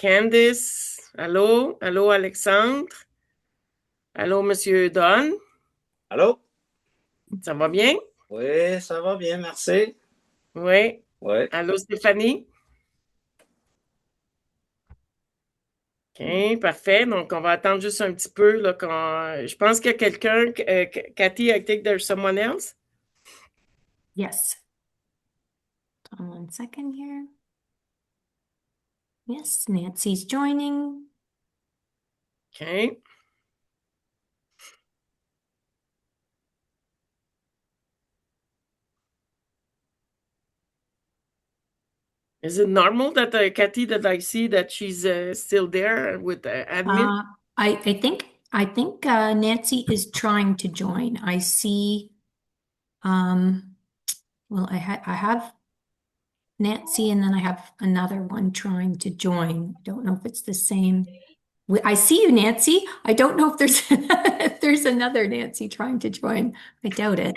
Candice, allô? Allô, Alexandre? Allô, Monsieur Don? Allô? Ça va bien? Oui, ça va bien, merci. Oui. Oui. Allô, Stéphanie? OK, parfait. Donc, on va attendre juste un petit peu, là, je pense qu'il y a quelqu'un, Cathy, I think there's someone else. Yes. Hold on 1 second here. Yes, Nancy's joining. OK. Is it normal that Cathy, that I see that she's still there with admin? I think Nancy is trying to join. I see, well, I have Nancy and then I have another one trying to join. I don't know if it's the same. I see you, Nancy. I don't know if there's if there's another Nancy trying to join. I doubt it.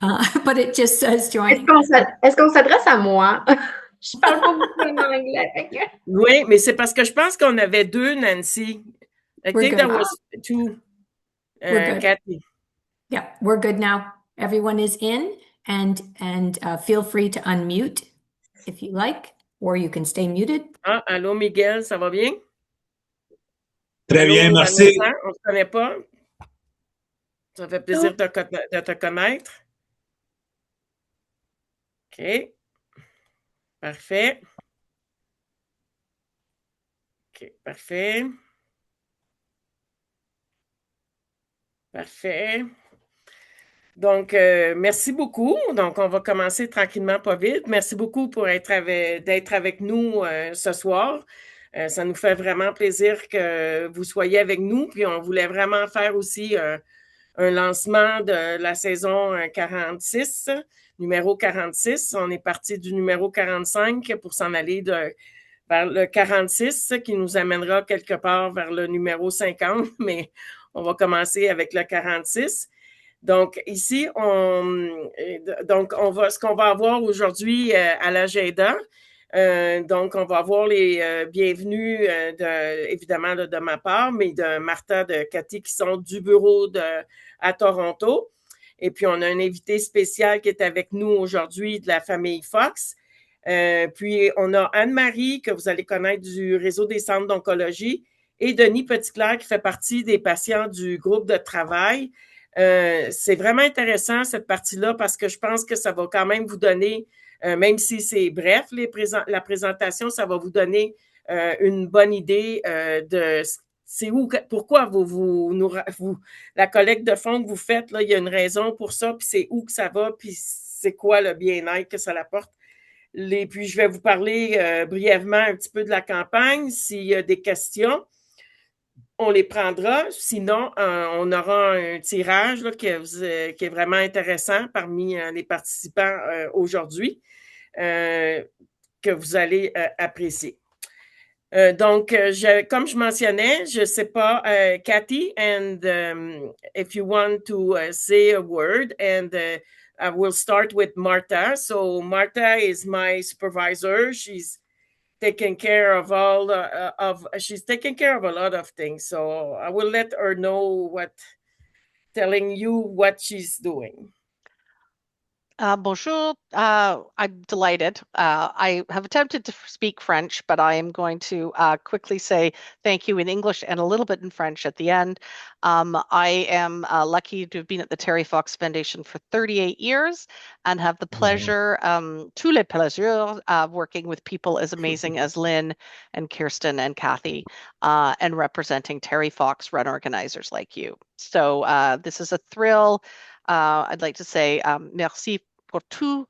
But it just says Est-ce joining. qu'on s'adresse à moi? Je parle pas beaucoup en anglais. Oui, mais c'est parce que je pense qu'on avait deux Nancy. I We're think good. there was two, We're good. Cathy. Yeah, we're good now. Everyone is in and feel free to unmute if you like, or you can stay muted. Ah, allô, Miguel, ça va bien? Très bien, Allô, merci. Vanessa, on se connaît pas? Ça fait plaisir de te connaître. OK, parfait. OK, parfait. Parfait. Donc, merci beaucoup. Donc, on va commencer tranquillement, pas vite. Merci beaucoup pour d'être avec nous ce soir. Ça nous fait vraiment plaisir que vous soyez avec nous. Puis, on voulait vraiment faire aussi un lancement de la saison 46, numéro 46. On est parti du numéro 45 pour s'en aller vers le 46, qui nous amènera quelque part vers le numéro 50, mais on va commencer avec le 46. Donc, ici, ce qu'on va avoir aujourd'hui à l'agenda, donc, on va avoir les bienvenus, évidemment, de ma part, mais de Martha, de Cathy, qui sont du bureau à Toronto. Et puis, on a un invité spécial qui est avec nous aujourd'hui de la famille Fox. Puis, on a Anne-Marie, que vous allez connaître du réseau des centres d'oncologie, et Denis Petitclerc, qui fait partie des patients du groupe de travail. C'est vraiment intéressant, cette partie-là, parce que je pense que ça va quand même vous donner, même si c'est bref, la présentation, ça va vous donner une bonne idée de c'est où, pourquoi la collecte de fonds que vous faites, là, il y a une raison pour ça, puis c'est où que ça va, puis c'est quoi le bien-être que ça apporte. Puis je vais vous parler brièvement un petit peu de la campagne. S'il y a des questions, on les prendra. Sinon, on aura un tirage là, qui est vraiment intéressant parmi les participants aujourd'hui que vous allez apprécier. Donc, comme je mentionnais, je ne sais pas, Cathy, and if you want to say a word, and I will start with Martha. So Martha is my supervisor. She's taking care of a lot of things. So I will let her know telling you what she's doing. Bonjour. I'm delighted. I have attempted to speak French, but I am going to quickly say thank you in English and a little bit in French at the end. I am lucky to have been at the Terry Fox Foundation for 38 years and have the pleasure, tous les plaisirs, of working with people as amazing as Lynn and Kirsten and Kathy and representing Terry Fox run organizers like you. So this is a thrill. I'd like to say merci pour tout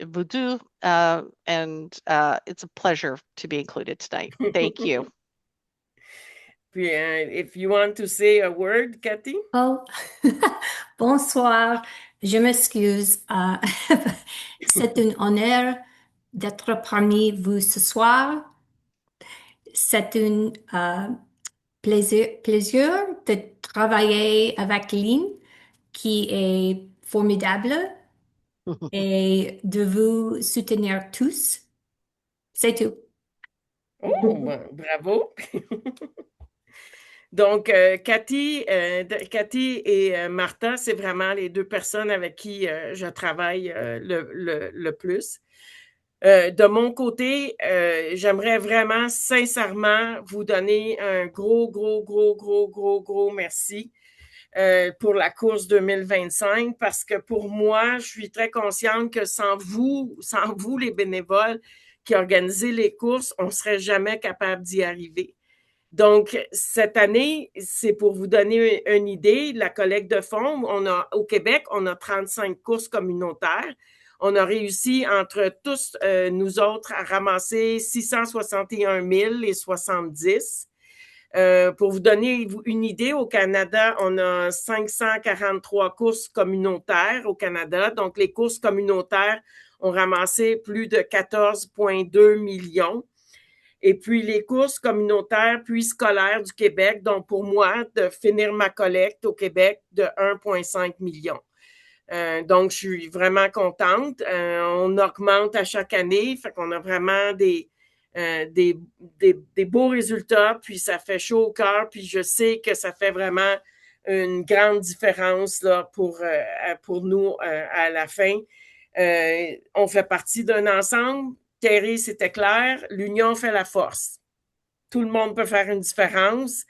vous deux, and it's a pleasure to be included tonight. Thank you. Puis, if you want to say a word, Cathy? Oh, bonsoir. Je m'excuse. C'est un honneur d'être parmi vous ce soir. C'est un plaisir de travailler avec Lynn, qui est formidable, et de vous soutenir tous. C'est tout. Oh, bravo. Donc, Cathy et Martha, c'est vraiment les deux personnes avec qui je travaille le plus. De mon côté, j'aimerais vraiment sincèrement vous donner un gros merci pour la course 2025 parce que pour moi, je suis très consciente que sans vous les bénévoles qui organisez les courses, on ne serait jamais capable d'y arriver. Donc, cette année, c'est pour vous donner une idée, la collecte de fonds, au Québec, on a 35 courses communautaires. On a réussi entre tous, nous autres, à ramasser 661 070. Pour vous donner une idée, au Canada, on a 543 courses communautaires au Canada. Donc, les courses communautaires ont ramassé plus de 14,2 millions. Et puis, les courses communautaires puis scolaires du Québec, donc pour moi, de finir ma collecte au Québec de 1,5 million. Donc, je suis vraiment contente. On augmente à chaque année, fait qu'on a vraiment des beaux résultats, puis ça fait chaud au cœur, puis je sais que ça fait vraiment une grande différence là, pour nous à la fin. On fait partie d'un ensemble. Terry, c'était clair, l'union fait la force. Tout le monde peut faire une différence.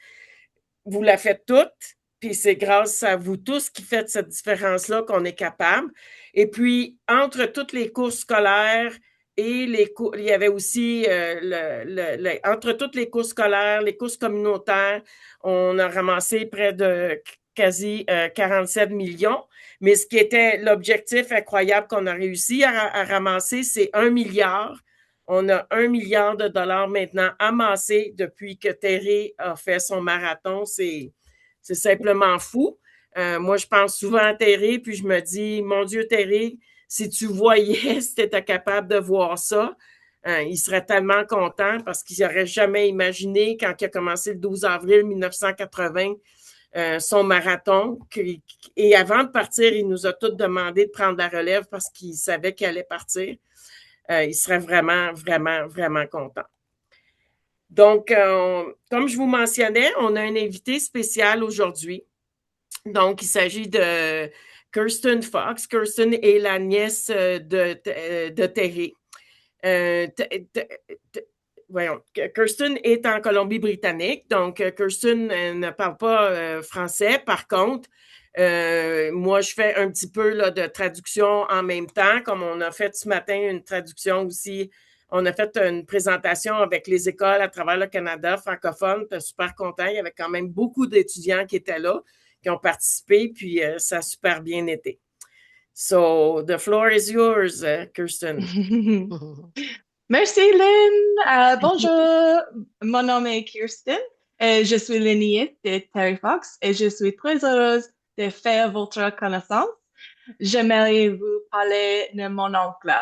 Vous la faites toutes, puis c'est grâce à vous tous qui faites cette différence-là qu'on est capable. Et puis, entre toutes les courses scolaires et il y avait aussi, entre toutes les courses scolaires, les courses communautaires, on a ramassé près de quasi 47 millions. Mais ce qui était l'objectif incroyable qu'on a réussi à ramasser, c'est 1 milliard. On a 1 milliard de dollars maintenant amassés depuis que Terry a fait son marathon. C'est simplement fou. Moi, je pense souvent à Terry, puis je me dis, mon Dieu, Terry, si tu voyais, si tu étais capable de voir ça, il serait tellement content parce qu'il n'aurait jamais imaginé, quand il a commencé le 12 avril 1980, son marathon. Et avant de partir, il nous a tous demandé de prendre la relève parce qu'il savait qu'il allait partir. Il serait vraiment content. Donc, comme je vous mentionnais, on a un invité spécial aujourd'hui. Donc, il s'agit de Kirsten Fox. Kirsten est la nièce de Terry. Voyons, Kirsten est en Colombie-Britannique, donc Kirsten ne parle pas français. Par contre, moi, je fais un petit peu là, de traduction en même temps, comme on a fait ce matin une traduction aussi. On a fait une présentation avec les écoles à travers le Canada francophone. J'étais super content. Il y avait quand même beaucoup d'étudiants qui étaient là, qui ont participé, puis ça a super bien été. So, the floor is yours, Kirsten. Merci, Lynn. Bonjour, mon nom est Kirsten. Je suis la nièce de Terry Fox et je suis très heureuse de faire votre connaissance. J'aimerais vous parler de mon oncle.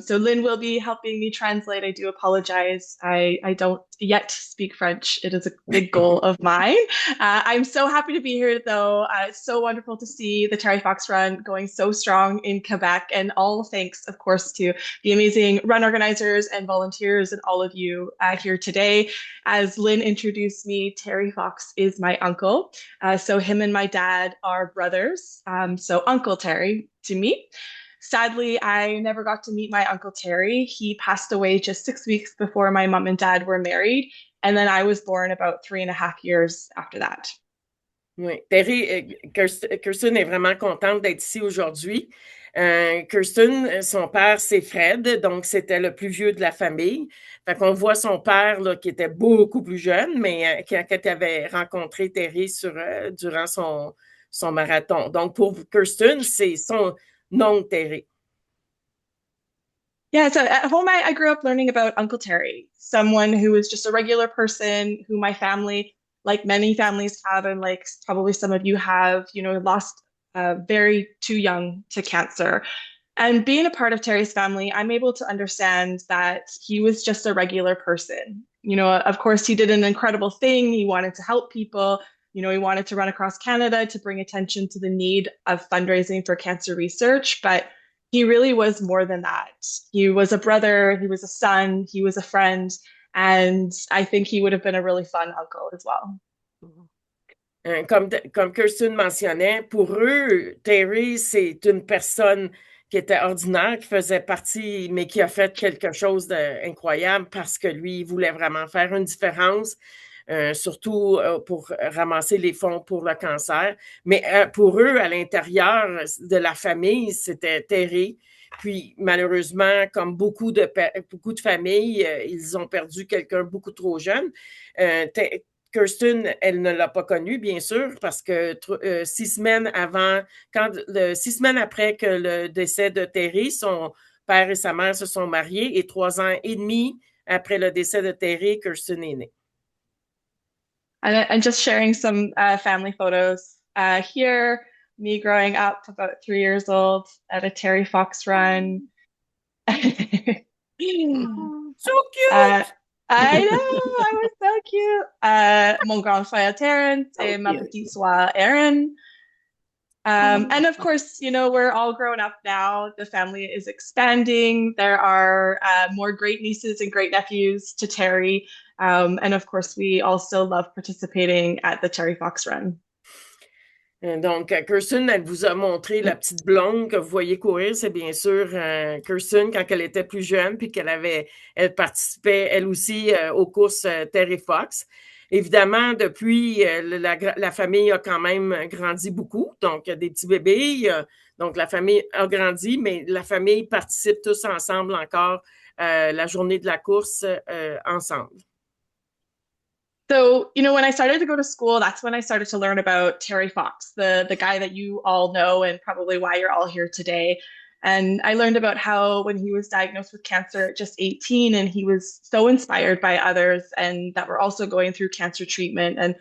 So Lynn will be helping me translate. I do apologize. I don't yet speak French. It is a big goal of mine. I'm so happy to be here, though. It's so wonderful to see the Terry Fox Run going so strong in Quebec. And all thanks, of course, to the amazing run organizers and volunteers and all of you here today. As Lynn introduced me, Terry Fox is my uncle. So him and my dad are brothers. So Uncle Terry to me. Sadly, I never got to meet my Uncle Terry. He passed away just 6 weeks before my mom and dad were married. And then I was born about 3.5 years after that. Oui, Terry, Kirsten est vraiment contente d'être ici aujourd'hui. Kirsten, son père, c'est Fred, donc c'était le plus vieux de la famille. Fait qu'on voit son père là, qui était beaucoup plus jeune, mais qui avait rencontré Terry durant son marathon. Donc pour Kirsten, c'est son nom Terry. Yeah, so at home, I grew up learning about Uncle Terry, someone who was just a regular person who my family, like many families have, and like probably some of you have, lost very too young to cancer. And being a part of Terry's family, I'm able to understand that he was just a regular person. Of course, he did an incredible thing. He wanted to help people. He wanted to run across Canada to bring attention to the need of fundraising for cancer research, but he really was more than that. He was a brother, he was a son, he was a friend, And I think he would have been a really fun uncle as well. Comme Kirsten mentionnait, pour eux, Terry, c'est une personne qui était ordinaire, qui faisait partie, mais qui a fait quelque chose d'incroyable parce que lui, il voulait vraiment faire une différence, surtout pour ramasser les fonds pour le cancer. Mais pour eux, à l'intérieur de la famille, c'était Terry. Puis malheureusement, comme beaucoup de familles, ils ont perdu quelqu'un beaucoup trop jeune. Kirsten, elle ne l'a pas connu, bien sûr, parce que 6 semaines avant, 6 semaines après que le décès de Terry, son père et sa mère se sont mariés, et 3 ans et demi après le décès de Terry, Kirsten est née. And just sharing some family photos here, me growing up about 3 years old at a Terry Fox run. So cute! I know, I was so cute. Mon grand frère Terrence et ma petite soeur Erin. And of course, you know, we're all grown up now. The family is expanding. There are more great nieces and great nephews to Terry. And of course, we all still love participating at the Terry Fox Run. Donc, Kirsten, elle vous a montré la petite blonde que vous voyez courir. C'est bien sûr Kirsten quand elle était plus jeune, puis elle participait elle aussi aux courses Terry Fox. Évidemment, depuis, la famille a quand même grandi beaucoup. Donc, il y a des petits bébés. Donc, la famille a grandi, mais la famille participe tous ensemble encore la journée de la course ensemble. So, you know, when I started to go to school, that's when I started to learn about Terry Fox, the guy that you all know and probably why you're all here today. And I learned about how when he was diagnosed with cancer at just 18, and he was so inspired by others and that were also going through cancer treatment. And,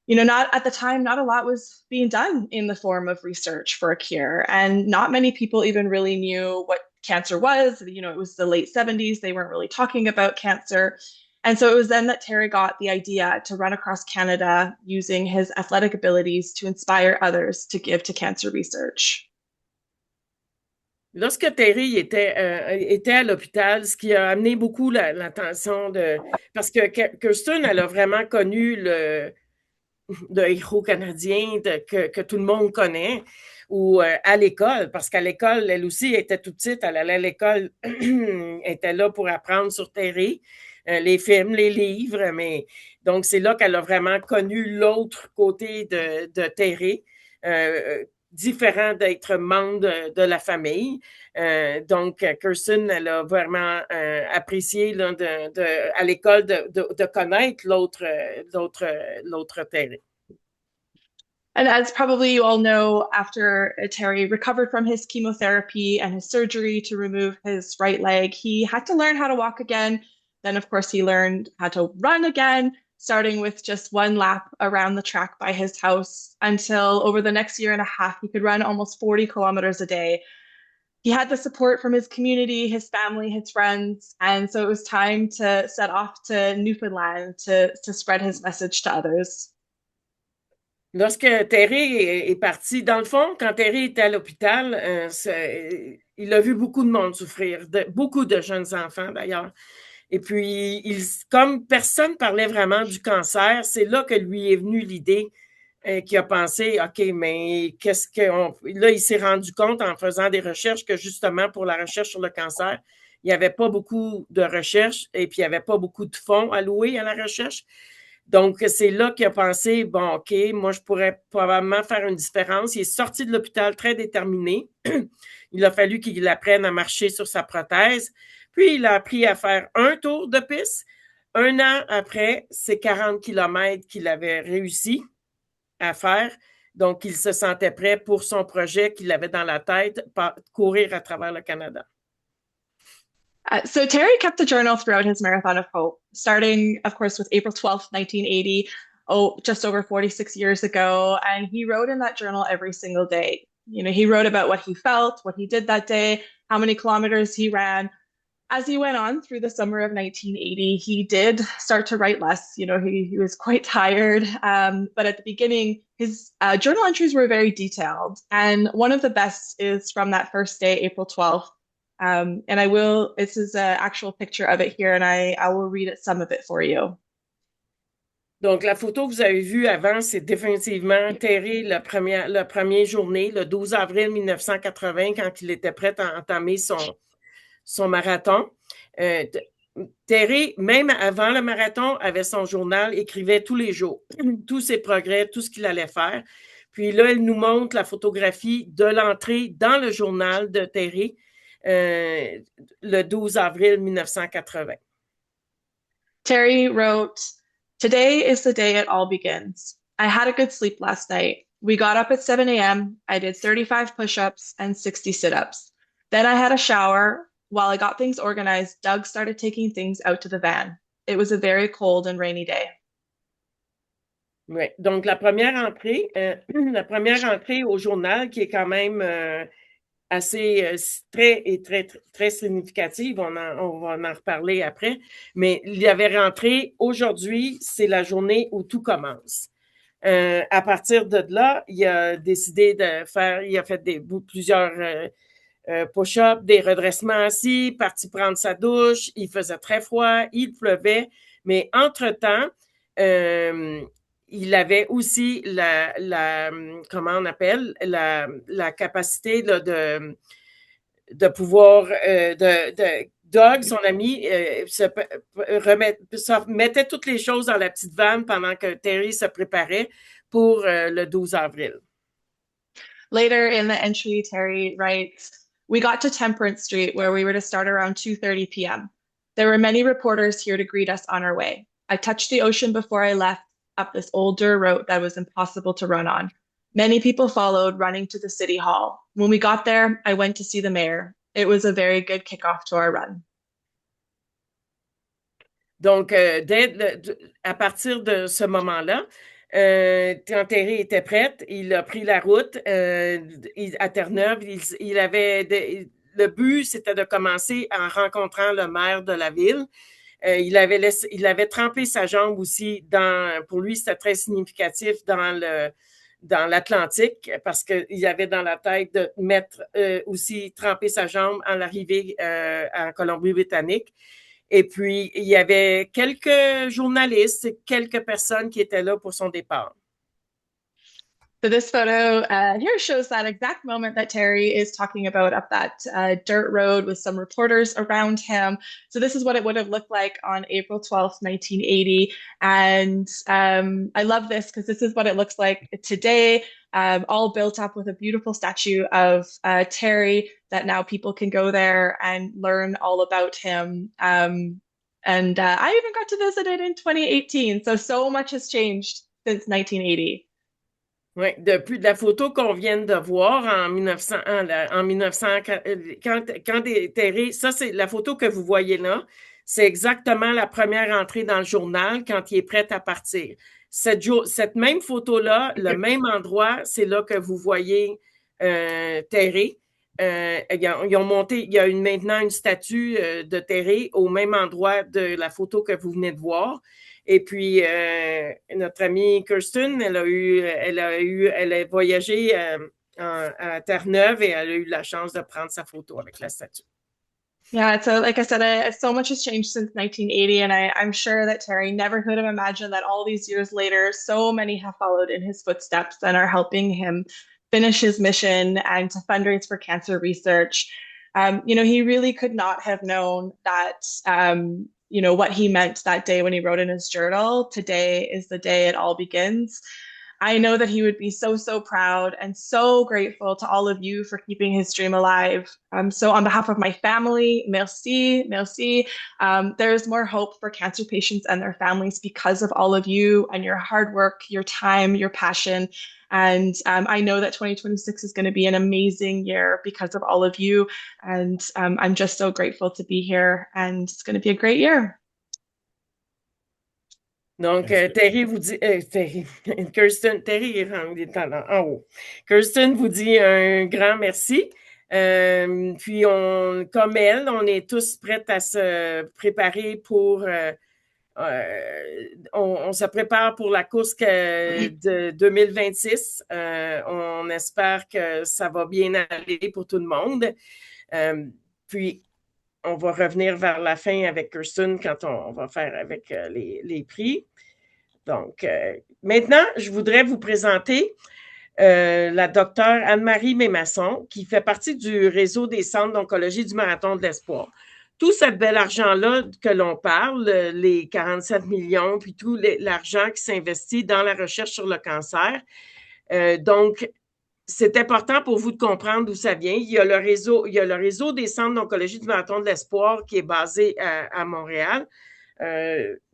you know, not at the time, not a lot was being done in the form of research for a cure. And not many people even really knew what cancer was. You know, it was the late 70s. They weren't really talking about cancer. And so it was then that Terry got the idea to run across Canada using his athletic abilities to inspire others to give to cancer research. Lorsque Terry était à l'hôpital, ce qui a amené beaucoup l'attention parce que Kirsten, elle a vraiment connu le héros canadien que tout le monde connaît, ou à l'école, parce qu'à l'école, elle aussi était toute petite, elle allait à l'école, elle était là pour apprendre sur Terry. Les films, les livres, mais donc c'est là qu'elle a vraiment connu l'autre côté de Terry, différent d'être membre de la famille. Donc, Kirsten, elle a vraiment apprécié là, à l'école de connaître l'autre Terry. And as probably you all know, after Terry recovered from his chemotherapy and his surgery to remove his right leg, he had to learn how to walk again. Then, of course, he learned how to run again, starting with just 1 lap around the track by his house until over the next year and a half, he could run almost 40 kilometers a day. He had the support from his community, his family, his friends, and so it was time to set off to Newfoundland to spread his message to others. Lorsque Terry est parti, dans le fond, quand Terry était à l'hôpital, il a vu beaucoup de monde souffrir, beaucoup de jeunes enfants d'ailleurs. Et puis, comme personne parlait vraiment du cancer, c'est là que lui est venue l'idée qu'il a pensé, OK, mais là, il s'est rendu compte en faisant des recherches que justement pour la recherche sur le cancer, il n'y avait pas beaucoup de recherches et puis il n'y avait pas beaucoup de fonds alloués à la recherche. Donc, c'est là qu'il a pensé, bon, OK, moi, je pourrais probablement faire une différence. Il est sorti de l'hôpital très déterminé. Il a fallu qu'il apprenne à marcher sur sa prothèse. Puis, il a appris à faire un tour de piste. 1 an après, c'est 40 kilomètres qu'il avait réussi à faire. Donc, il se sentait prêt pour son projet qu'il avait dans la tête, courir à travers le Canada. So Terry kept a journal throughout his Marathon of Hope, starting, of course, with April 12th, 1980, just over 46 years ago. And he wrote in that journal every single day. You know, he wrote about what he felt, what he did that day, how many kilometers he ran. As he went on through the summer of 1980, he did start to write less. You know, he was quite tired. But at the beginning, his journal entries were very detailed. And one of the best is from that first day, April 12th. And this is an actual picture of it here, and I will read some of it for you. Donc, la photo que vous avez vue avant, c'est définitivement Terry, la première journée, le 12 avril 1980, quand il était prêt à entamer son marathon. Terry, même avant le marathon, avait son journal, écrivait tous les jours, tous ses progrès, tout ce qu'il allait faire. Puis là, elle nous montre la photographie de l'entrée dans le journal de Terry le 12 avril 1980. Terry wrote, "Today is the day it all begins. I had a good sleep last night. We got up at 7 a.m. I did 35 push-ups and 60 sit-ups. Then I had a shower. While I got things organized, Doug started taking things out to the van. It was a very cold and rainy day." Oui, donc la première entrée au journal qui est quand même assez très significative, on va en reparler après, mais il y avait rentré aujourd'hui, c'est la journée où tout commence. À partir de là, il a décidé il a fait plusieurs push-ups, des redressements assis, parti prendre sa douche, il faisait très froid, il pleuvait, mais entre-temps, il avait aussi comment on appelle, la capacité là, de pouvoir, Doug, son ami, mettait toutes les choses dans la petite vanne pendant que Terry se préparait pour le 12 avril. Later in the entry, Terry writes, "We got to Temperance Street where we were to start around 2:30 p.m. There were many reporters here to greet us on our way. I touched the ocean before I left up this old dirt road that was impossible to run on. Many people followed, running to the city hall. When we got there, I went to see the mayor. It was a very good kickoff to our run." Donc, à partir de ce moment-là, quand Terry était prête, il a pris la route à Terre-Neuve. Le but, c'était de commencer en rencontrant le maire de la ville. Il avait trempé sa jambe aussi pour lui, c'était très significatif dans l'Atlantique parce qu'il avait dans la tête de mettre aussi tremper sa jambe en l'arrivée en Colombie-Britannique. Et puis, il y avait quelques journalistes, quelques personnes qui étaient là pour son départ. So this photo here shows that exact moment that Terry is talking about up that dirt road with some reporters around him. So this is what it would have looked like on April 12th, 1980. And I love this because this is what it looks like today, all built up with a beautiful statue of Terry that now people can go there and learn all about him. And I even got to visit it in 2018. So much has changed since 1980. Oui, depuis la photo qu'on vient de voir en 1900, quand Terry, ça c'est la photo que vous voyez là, c'est exactement la première entrée dans le journal quand il est prêt à partir. Cette même photo-là, le même endroit, c'est là que vous voyez Terry. Ils ont monté, il y a maintenant une statue de Terry au même endroit de la photo que vous venez de voir. Et puis, notre amie Kirsten, elle a voyagé à Terre-Neuve et elle a eu la chance de prendre sa photo avec la statue. Yeah, so like I said, so much has changed since 1980, and I'm sure that Terry never could have imagined that all these years later, so many have followed in his footsteps and are helping him finish his mission and to fundraise for cancer research. He really could not have known that what he meant that day when he wrote in his journal, "Today is the day it all begins." I know that he would be so, so proud and so grateful to all of you for keeping his dream alive. So on behalf of my family, merci, merci. There's more hope for cancer patients and their families because of all of you and your hard work, your time, your passion. And I know that 2026 is going to be an amazing year because of all of you. And I'm just so grateful to be here, and it's going to be a great year. Donc, Terry vous dit, Kirsten, Terry est en haut. Kirsten vous dit un grand merci. Puis, comme elle, on est tous prêts à se préparer pour... on se prépare pour la course de 2026. On espère que ça va bien aller pour tout le monde. Puis, on va revenir vers la fin avec Kirsten quand on va faire avec les prix. Donc, maintenant, je voudrais vous présenter la docteure Anne-Marie Mémasson, qui fait partie du réseau des centres d'oncologie du Marathon de l'Espoir. Tout ce bel argent-là que l'on parle, les 47 millions, puis tout l'argent qui s'investit dans la recherche sur le cancer. Donc, c'est important pour vous de comprendre d'où ça vient. Il y a le réseau des centres d'oncologie du Marathon de l'Espoir qui est basé à Montréal.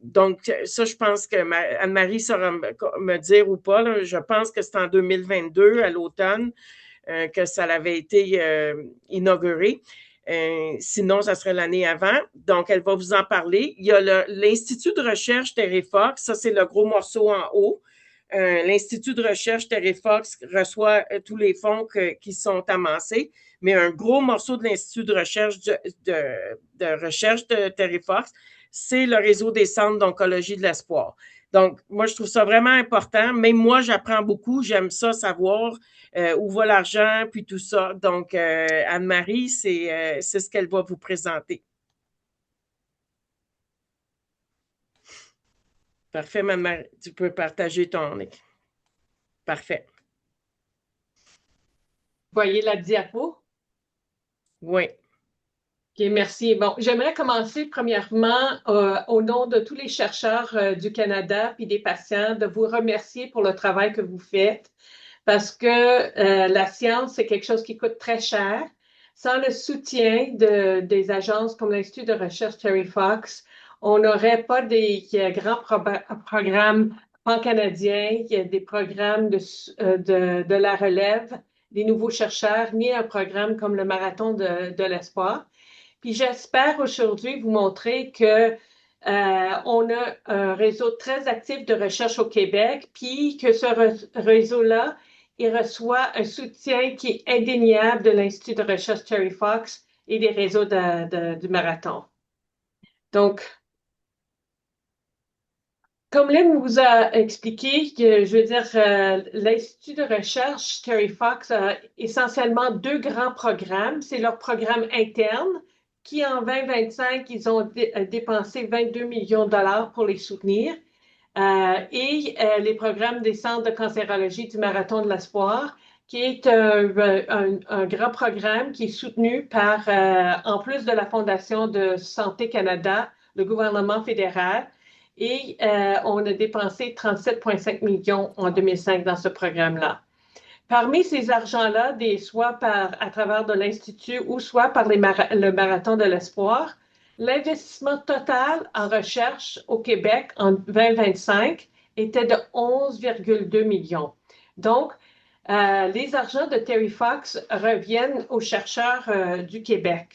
Donc, ça, je pense que Anne-Marie saura me dire ou pas. Là, je pense que c'est en 2022, à l'automne, que ça avait été inauguré. Sinon, ça serait l'année avant. Donc, elle va vous en parler. Il y a l'Institut de recherche Terry Fox. Ça, c'est le gros morceau en haut. L'Institut de recherche Terry Fox reçoit tous les fonds qui sont amassés, mais un gros morceau de l'Institut de recherche de recherche de Terry Fox, c'est le réseau des centres d'oncologie de l'espoir. Donc, moi, je trouve ça vraiment important. Même moi, j'apprends beaucoup. J'aime ça, savoir où va l'argent, puis tout ça. Donc, Anne-Marie, c'est ce qu'elle va vous présenter. Parfait, Marie. Tu peux partager ton écran. Parfait. Voyez la diapo? Oui. OK, merci. Bon, j'aimerais commencer premièrement au nom de tous les chercheurs du Canada puis des patients de vous remercier pour le travail que vous faites parce que la science, c'est quelque chose qui coûte très cher. Sans le soutien des agences comme l'Institut de recherche Terry Fox, on n'aurait pas des grands programmes pan-canadiens, des programmes de la relève, des nouveaux chercheurs, ni un programme comme le Marathon de l'Espoir. Puis j'espère aujourd'hui vous montrer que on a un réseau très actif de recherche au Québec, puis que ce réseau-là, il reçoit un soutien qui est indéniable de l'Institut de recherche Terry Fox et des réseaux du marathon. Donc, comme Lynn vous a expliqué, je veux dire, l'Institut de recherche Terry Fox a essentiellement deux grands programmes. C'est leur programme interne qui, en 2025, ils ont dépensé 22 millions de dollars pour les soutenir. Et les programmes des centres de cancérologie du Marathon de l'Espoir, qui est un grand programme qui est soutenu par, en plus de la Fondation de Santé Canada, le gouvernement fédéral. Et on a dépensé 37,5 millions en 2005 dans ce programme-là. Parmi ces argents-là, soit à travers de l'Institut ou soit par le Marathon de l'Espoir, l'investissement total en recherche au Québec en 2025 était de 11,2 millions. Donc, les argents de Terry Fox reviennent aux chercheurs du Québec.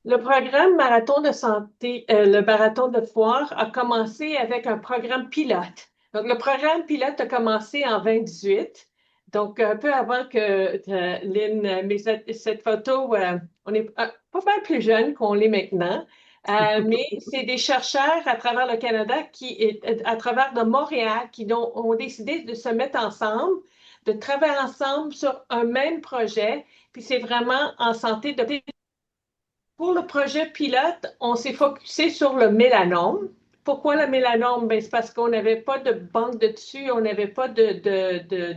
Le programme Marathon de santé, le Marathon de Foire a commencé avec un programme pilote. Donc, le programme pilote a commencé en 2018. Donc, un peu avant que Lynn met cette photo, on est pas mal plus jeune qu'on l'est maintenant. Mais c'est des chercheurs à travers le Canada, à travers de Montréal, qui ont décidé de se mettre ensemble, de travailler ensemble sur un même projet. Puis c'est vraiment en santé de... Pour le projet pilote, on s'est focusé sur le mélanome. Pourquoi le mélanome? Ben, c'est parce qu'on n'avait pas de banque de tissu, on n'avait pas de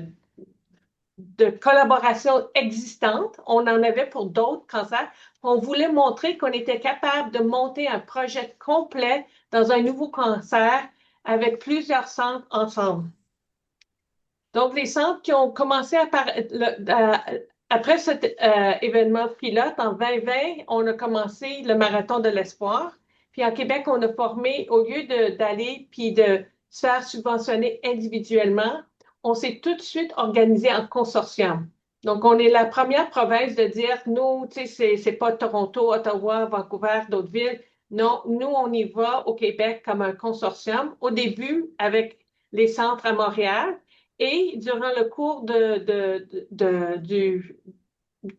collaboration existante. On en avait pour d'autres cancers. On voulait montrer qu'on était capable de monter un projet complet dans un nouveau cancer avec plusieurs centres ensemble. Donc, les centres qui ont commencé après cet événement pilote, en 2020, on a commencé le Marathon de l'Espoir. Puis en Québec, on a formé, au lieu d'aller puis de se faire subventionner individuellement, on s'est tout de suite organisé en consortium. Donc, on est la première province de dire, nous, tu sais, c'est pas Toronto, Ottawa, Vancouver, d'autres villes. Non, nous, on y va au Québec comme un consortium. Au début, avec les centres à Montréal. Et durant le cours de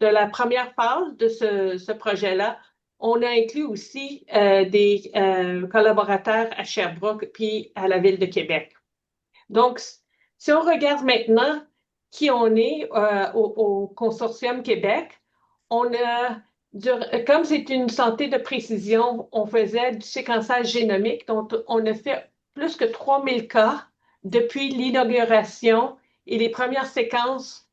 la première phase de ce projet-là, on a inclus aussi des collaborateurs à Sherbrooke puis à la Ville de Québec. Donc, si on regarde maintenant qui on est au Consortium Québec, comme c'est une santé de précision, on faisait du séquençage génomique, donc on a fait plus que 3000 cas depuis l'inauguration et les premières séquences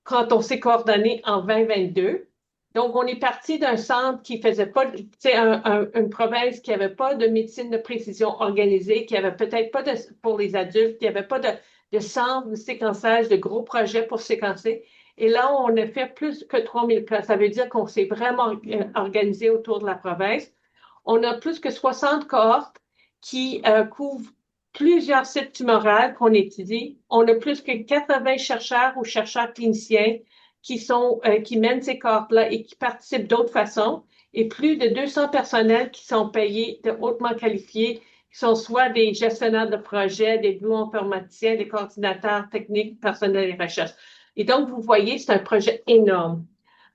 quand on s'est coordonné en 2022. Donc, on est parti d'un centre qui faisait pas, une province qui n'avait pas de médecine de précision organisée, qui avait peut-être pas pour les adultes, qui n'avait pas de centre de séquençage, de gros projets pour séquencer. Et là, on a fait plus que 3000 cas. Ça veut dire qu'on s'est vraiment organisé autour de la province. On a plus que 60 cohortes qui couvrent plusieurs sites tumorales qu'on étudie. On a plus que 80 chercheurs ou chercheurs cliniciens qui mènent ces cohortes-là et qui participent d'autres façons, et plus de 200 personnels qui sont payés de hautement qualifiés, qui sont soit des gestionnaires de projets, des bioinformaticiens, des coordinateurs techniques, personnels et recherche. Et donc, vous voyez, c'est un projet énorme.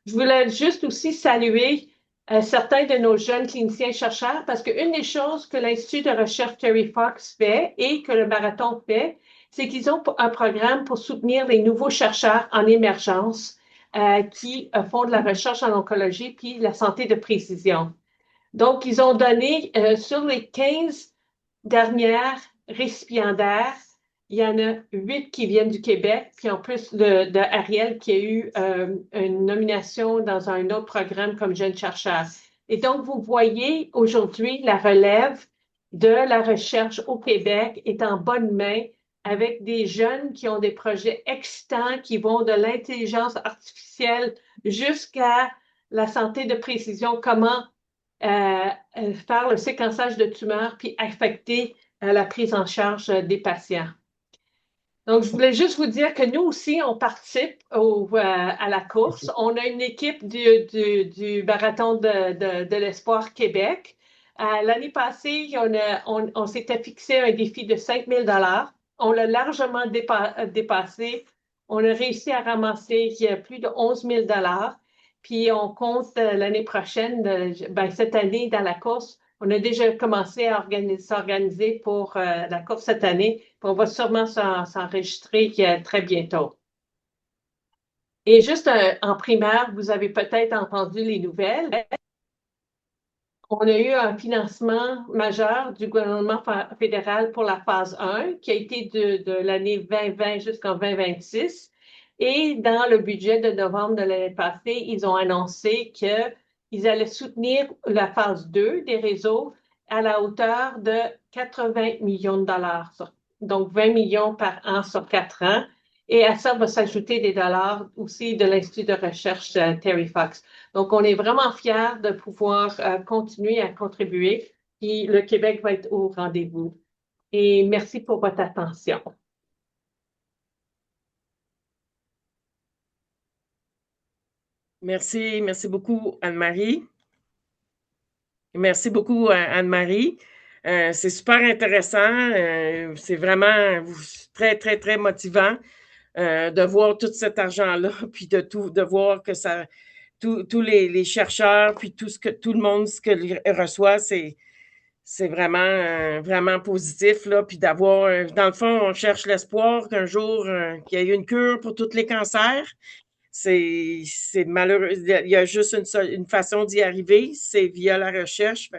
Je voulais juste aussi saluer certains de nos jeunes cliniciens chercheurs, parce qu'une des choses que l'Institut de recherche Terry Fox fait et que le marathon fait, c'est qu'ils ont un programme pour soutenir les nouveaux chercheurs en émergence qui font de la recherche en oncologie puis la santé de précision. Donc, ils ont donné sur les 15 dernières récipiendaires, il y en a 8 qui viennent du Québec, puis en plus de Ariel qui a eu une nomination dans un autre programme comme jeune chercheur. Et donc, vous voyez aujourd'hui la relève de la recherche au Québec est en bonne main avec des jeunes qui ont des projets excitants qui vont de l'intelligence artificielle jusqu'à la santé de précision, comment faire le séquençage de tumeurs puis affecter la prise en charge des patients. Donc, je voulais juste vous dire que nous aussi, on participe à la course. On a une équipe du marathon de l'Espoir Québec. L'année passée, on s'était fixé un défi de 5 000 $. On l'a largement dépassé. On a réussi à ramasser plus de 11 000 $. Puis, on compte l'année prochaine, cette année, dans la course, on a déjà commencé à s'organiser pour la course cette année. Puis on va sûrement s'enregistrer très bientôt. Et juste en primaire, vous avez peut-être entendu les nouvelles. On a eu un financement majeur du gouvernement fédéral pour la phase 1, qui a été de l'année 2020 jusqu'en 2026. Et dans le budget de novembre de l'année passée, ils ont annoncé qu'ils allaient soutenir la phase 2 des réseaux à la hauteur de 80 millions de dollars. Donc, 20 millions par an sur 4 ans. Et à ça va s'ajouter des dollars aussi de l'Institut de recherche Terry Fox. Donc, on est vraiment fiers de pouvoir continuer à contribuer. Et le Québec va être au rendez-vous. Et merci pour votre attention. Merci beaucoup, Anne-Marie. Merci beaucoup, Anne-Marie. C'est super intéressant. C'est vraiment très, très, très motivant de voir tout cet argent-là, puis de voir que tous les chercheurs, puis tout le monde ce que reçoit, c'est vraiment, vraiment positif, là, puis d'avoir, dans le fond, on cherche l'espoir qu'un jour, qu'il y ait une cure pour tous les cancers. C'est malheureux. Il y a juste une façon d'y arriver, c'est via la recherche.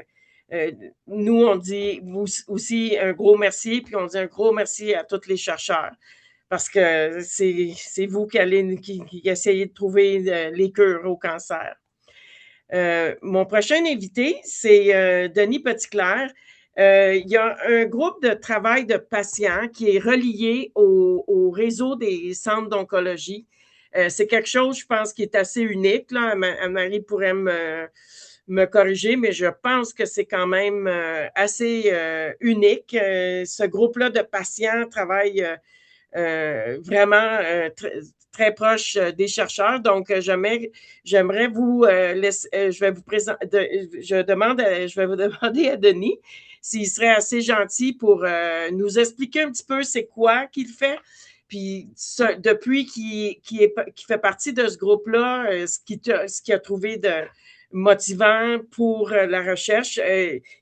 Nous, on dit aussi un gros merci, puis on dit un gros merci à tous les chercheurs, parce que c'est vous qui essayez de trouver les cures au cancer. Mon prochain invité, c'est Denis Petitclerc. Il y a un groupe de travail de patients qui est relié au réseau des centres d'oncologie. C'est quelque chose, je pense, qui est assez unique. Là. Anne-Marie pourrait me corriger, mais je pense que c'est quand même assez unique. Ce groupe-là de patients travaille vraiment très proche des chercheurs. Donc, j'aimerais vous laisser, je vais vous demander à Denis s'il serait assez gentil pour nous expliquer un petit peu c'est quoi qu'il fait. Puis, depuis qu'il fait partie de ce groupe-là, ce qu'il a trouvé de motivant pour la recherche,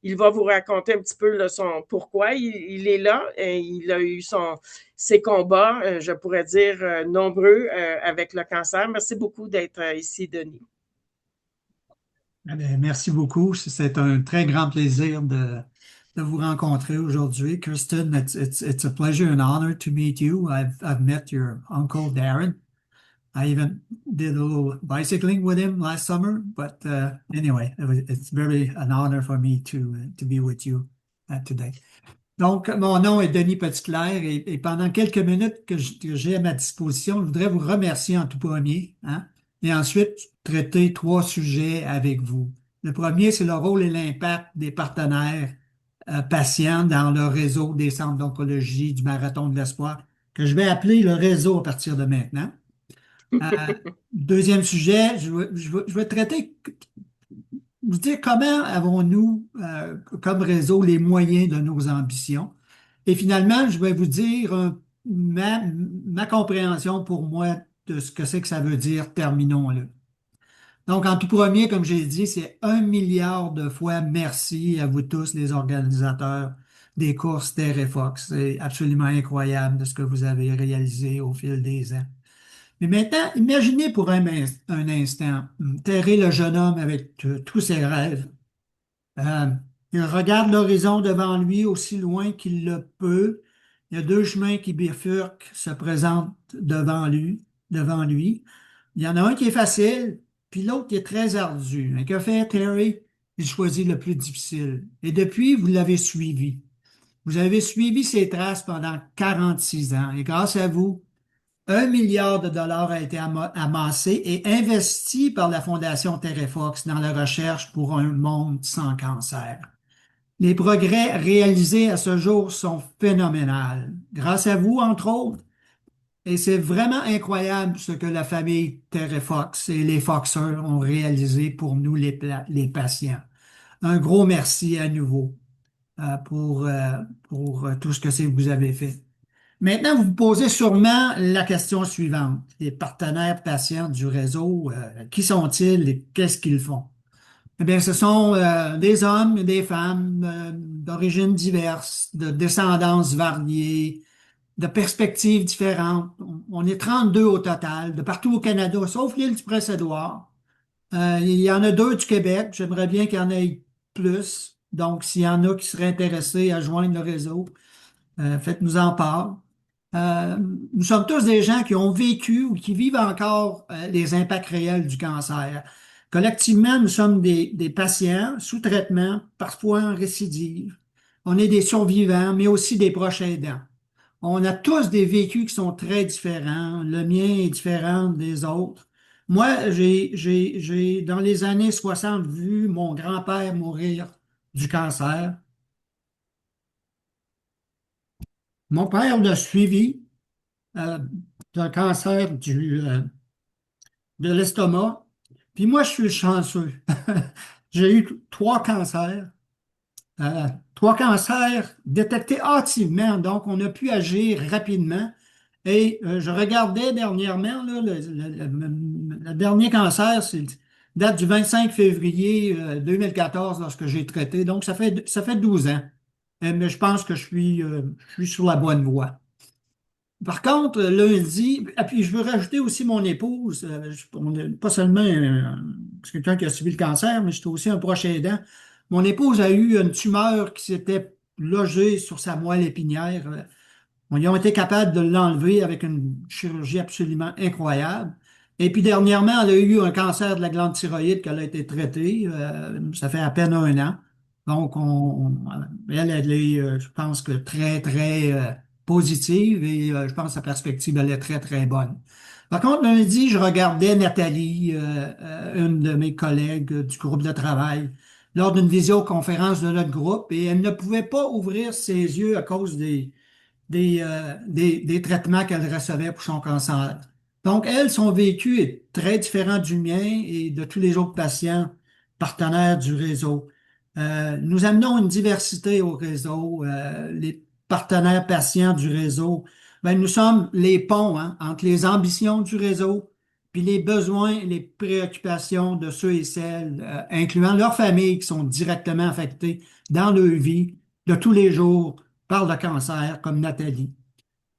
il va vous raconter un petit peu son pourquoi il est là. Il a eu ses combats, je pourrais dire, nombreux avec le cancer. Merci beaucoup d'être ici, Denis. Eh bien, merci beaucoup. C'est un très grand plaisir de vous rencontrer aujourd'hui. Kirsten, it's a pleasure and honor to meet you. I've met your uncle Darren. I even did a little bicycling with him last summer. But anyway, it's very an honor for me to be with you today. Donc, mon nom est Denis Petitclerc et pendant quelques minutes que j'ai à ma disposition, je voudrais vous remercier en tout premier, hein, et ensuite traiter trois sujets avec vous. Le premier, c'est le rôle et l'impact des partenaires patients dans le réseau des centres d'oncologie du Marathon de l'Espoir, que je vais appeler le réseau à partir de maintenant. Deuxième sujet, je vais traiter, vous dire comment avons-nous, comme réseau, les moyens de nos ambitions. Et finalement, je vais vous dire ma compréhension pour moi de ce que c'est que ça veut dire, terminons-le. Donc, en tout premier, comme j'ai dit, c'est 1 milliard de fois merci à vous tous, les organisateurs des courses Terre et Fox. C'est absolument incroyable de ce que vous avez réalisé au fil des ans. Mais maintenant, imaginez pour un instant, Terry, le jeune homme avec tous ses rêves. Euh, il regarde l'horizon devant lui aussi loin qu'il le peut. Il y a deux chemins qui bifurquent, se présentent devant lui. Il y en a un qui est facile, puis l'autre qui est très ardu. Et que fait Terry? Il choisit le plus difficile. Et depuis, vous l'avez suivi. Vous avez suivi ses traces pendant 46 ans. Et grâce à vous, 1 milliard de dollars a été amassé et investi par la Fondation Terrefox dans la recherche pour un monde sans cancer. Les progrès réalisés à ce jour sont phénoménales, grâce à vous, entre autres. Et c'est vraiment incroyable ce que la famille Terrefox et les Foxers ont réalisé pour nous, les patients. Un gros merci à nouveau pour tout ce que vous avez fait. Maintenant, vous vous posez sûrement la question suivante. Les partenaires patients du réseau, qui sont-ils et qu'est-ce qu'ils font? Eh bien, ce sont des hommes et des femmes d'origines diverses, de descendances variées, de perspectives différentes. On est 32 au total, de partout au Canada, sauf l'île du Prince-Édouard. Il y en a 2 du Québec. J'aimerais bien qu'il y en ait plus. Donc, s'il y en a qui seraient intéressés à joindre le réseau, faites-nous en part. Nous sommes tous des gens qui ont vécu ou qui vivent encore les impacts réels du cancer. Collectivement, nous sommes des patients sous traitement, parfois en récidive. On est des survivants, mais aussi des proches aidants. On a tous des vécus qui sont très différents. Le mien est différent des autres. Moi, j'ai dans les années 60 vu mon grand-père mourir du cancer. Mon père l'a suivi d'un cancer de l'estomac. Puis moi, je suis chanceux. J'ai eu 3 cancers. 3 cancers détectés hâtivement, donc on a pu agir rapidement. Et je regardais dernièrement, là, le dernier cancer, date du 25 février 2014 lorsque j'ai traité. Donc ça fait 12 ans. Mais je pense que je suis sur la bonne voie. Par contre, lundi, puis je veux rajouter aussi mon épouse. On n'est pas seulement c'est quelqu'un qui a subi le cancer, mais je suis aussi un proche aidant. Mon épouse a eu une tumeur qui s'était logée sur sa moelle épinière. Ils ont été capables de l'enlever avec une chirurgie absolument incroyable. Et puis dernièrement, elle a eu un cancer de la glande thyroïde qu'elle a été traitée. Ça fait à peine 1 an. Donc, elle est, je pense que très, très positive et je pense que sa perspective, elle est très, très bonne. Par contre, lundi, je regardais Nathalie, une de mes collègues du groupe de travail, lors d'une visioconférence de notre groupe et elle ne pouvait pas ouvrir ses yeux à cause des traitements qu'elle recevait pour son cancer. Donc, elle, son vécu est très différent du mien et de tous les autres patients partenaires du réseau. Nous amenons une diversité au réseau. Les partenaires patients du réseau, ben, nous sommes les ponts entre les ambitions du réseau puis les besoins et les préoccupations de ceux et celles, incluant leurs familles qui sont directement affectées dans leur vie de tous les jours par le cancer, comme Nathalie.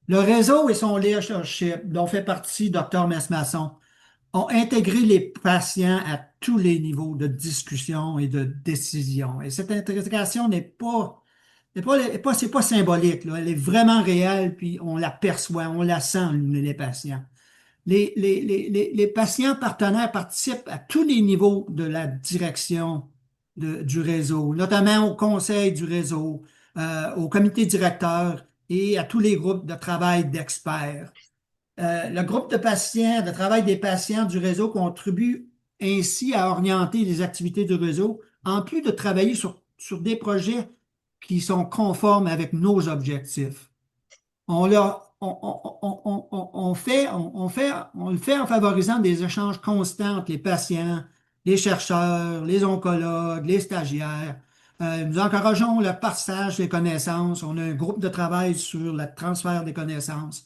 Le réseau et son leadership, dont fait partie Dr. Mess-Masson, ont intégré les patients à tous les niveaux de discussion et de décision. Et cette intégration c'est pas symbolique, là. Elle est vraiment réelle, puis on la perçoit, on la sent, nous, les patients. Les patients partenaires participent à tous les niveaux de la direction du réseau, notamment au conseil du réseau, au comité directeur et à tous les groupes de travail d'experts. Le groupe de patients, de travail des patients du réseau contribue ainsi à orienter les activités du réseau, en plus de travailler sur des projets qui sont conformes avec nos objectifs. On le fait en favorisant des échanges constants entre les patients, les chercheurs, les oncologues, les stagiaires. Nous encourageons le partage des connaissances. On a un groupe de travail sur le transfert des connaissances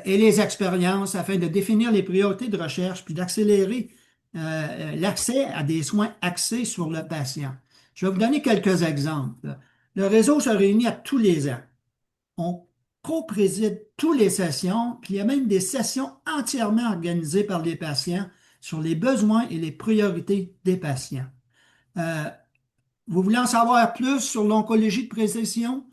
et les expériences afin de définir les priorités de recherche puis d'accélérer l'accès à des soins axés sur le patient. Je vais vous donner quelques exemples. Le réseau se réunit à tous les ans. On co-préside toutes les sessions, puis il y a même des sessions entièrement organisées par les patients sur les besoins et les priorités des patients. Vous voulez en savoir plus sur l'oncologie de précision?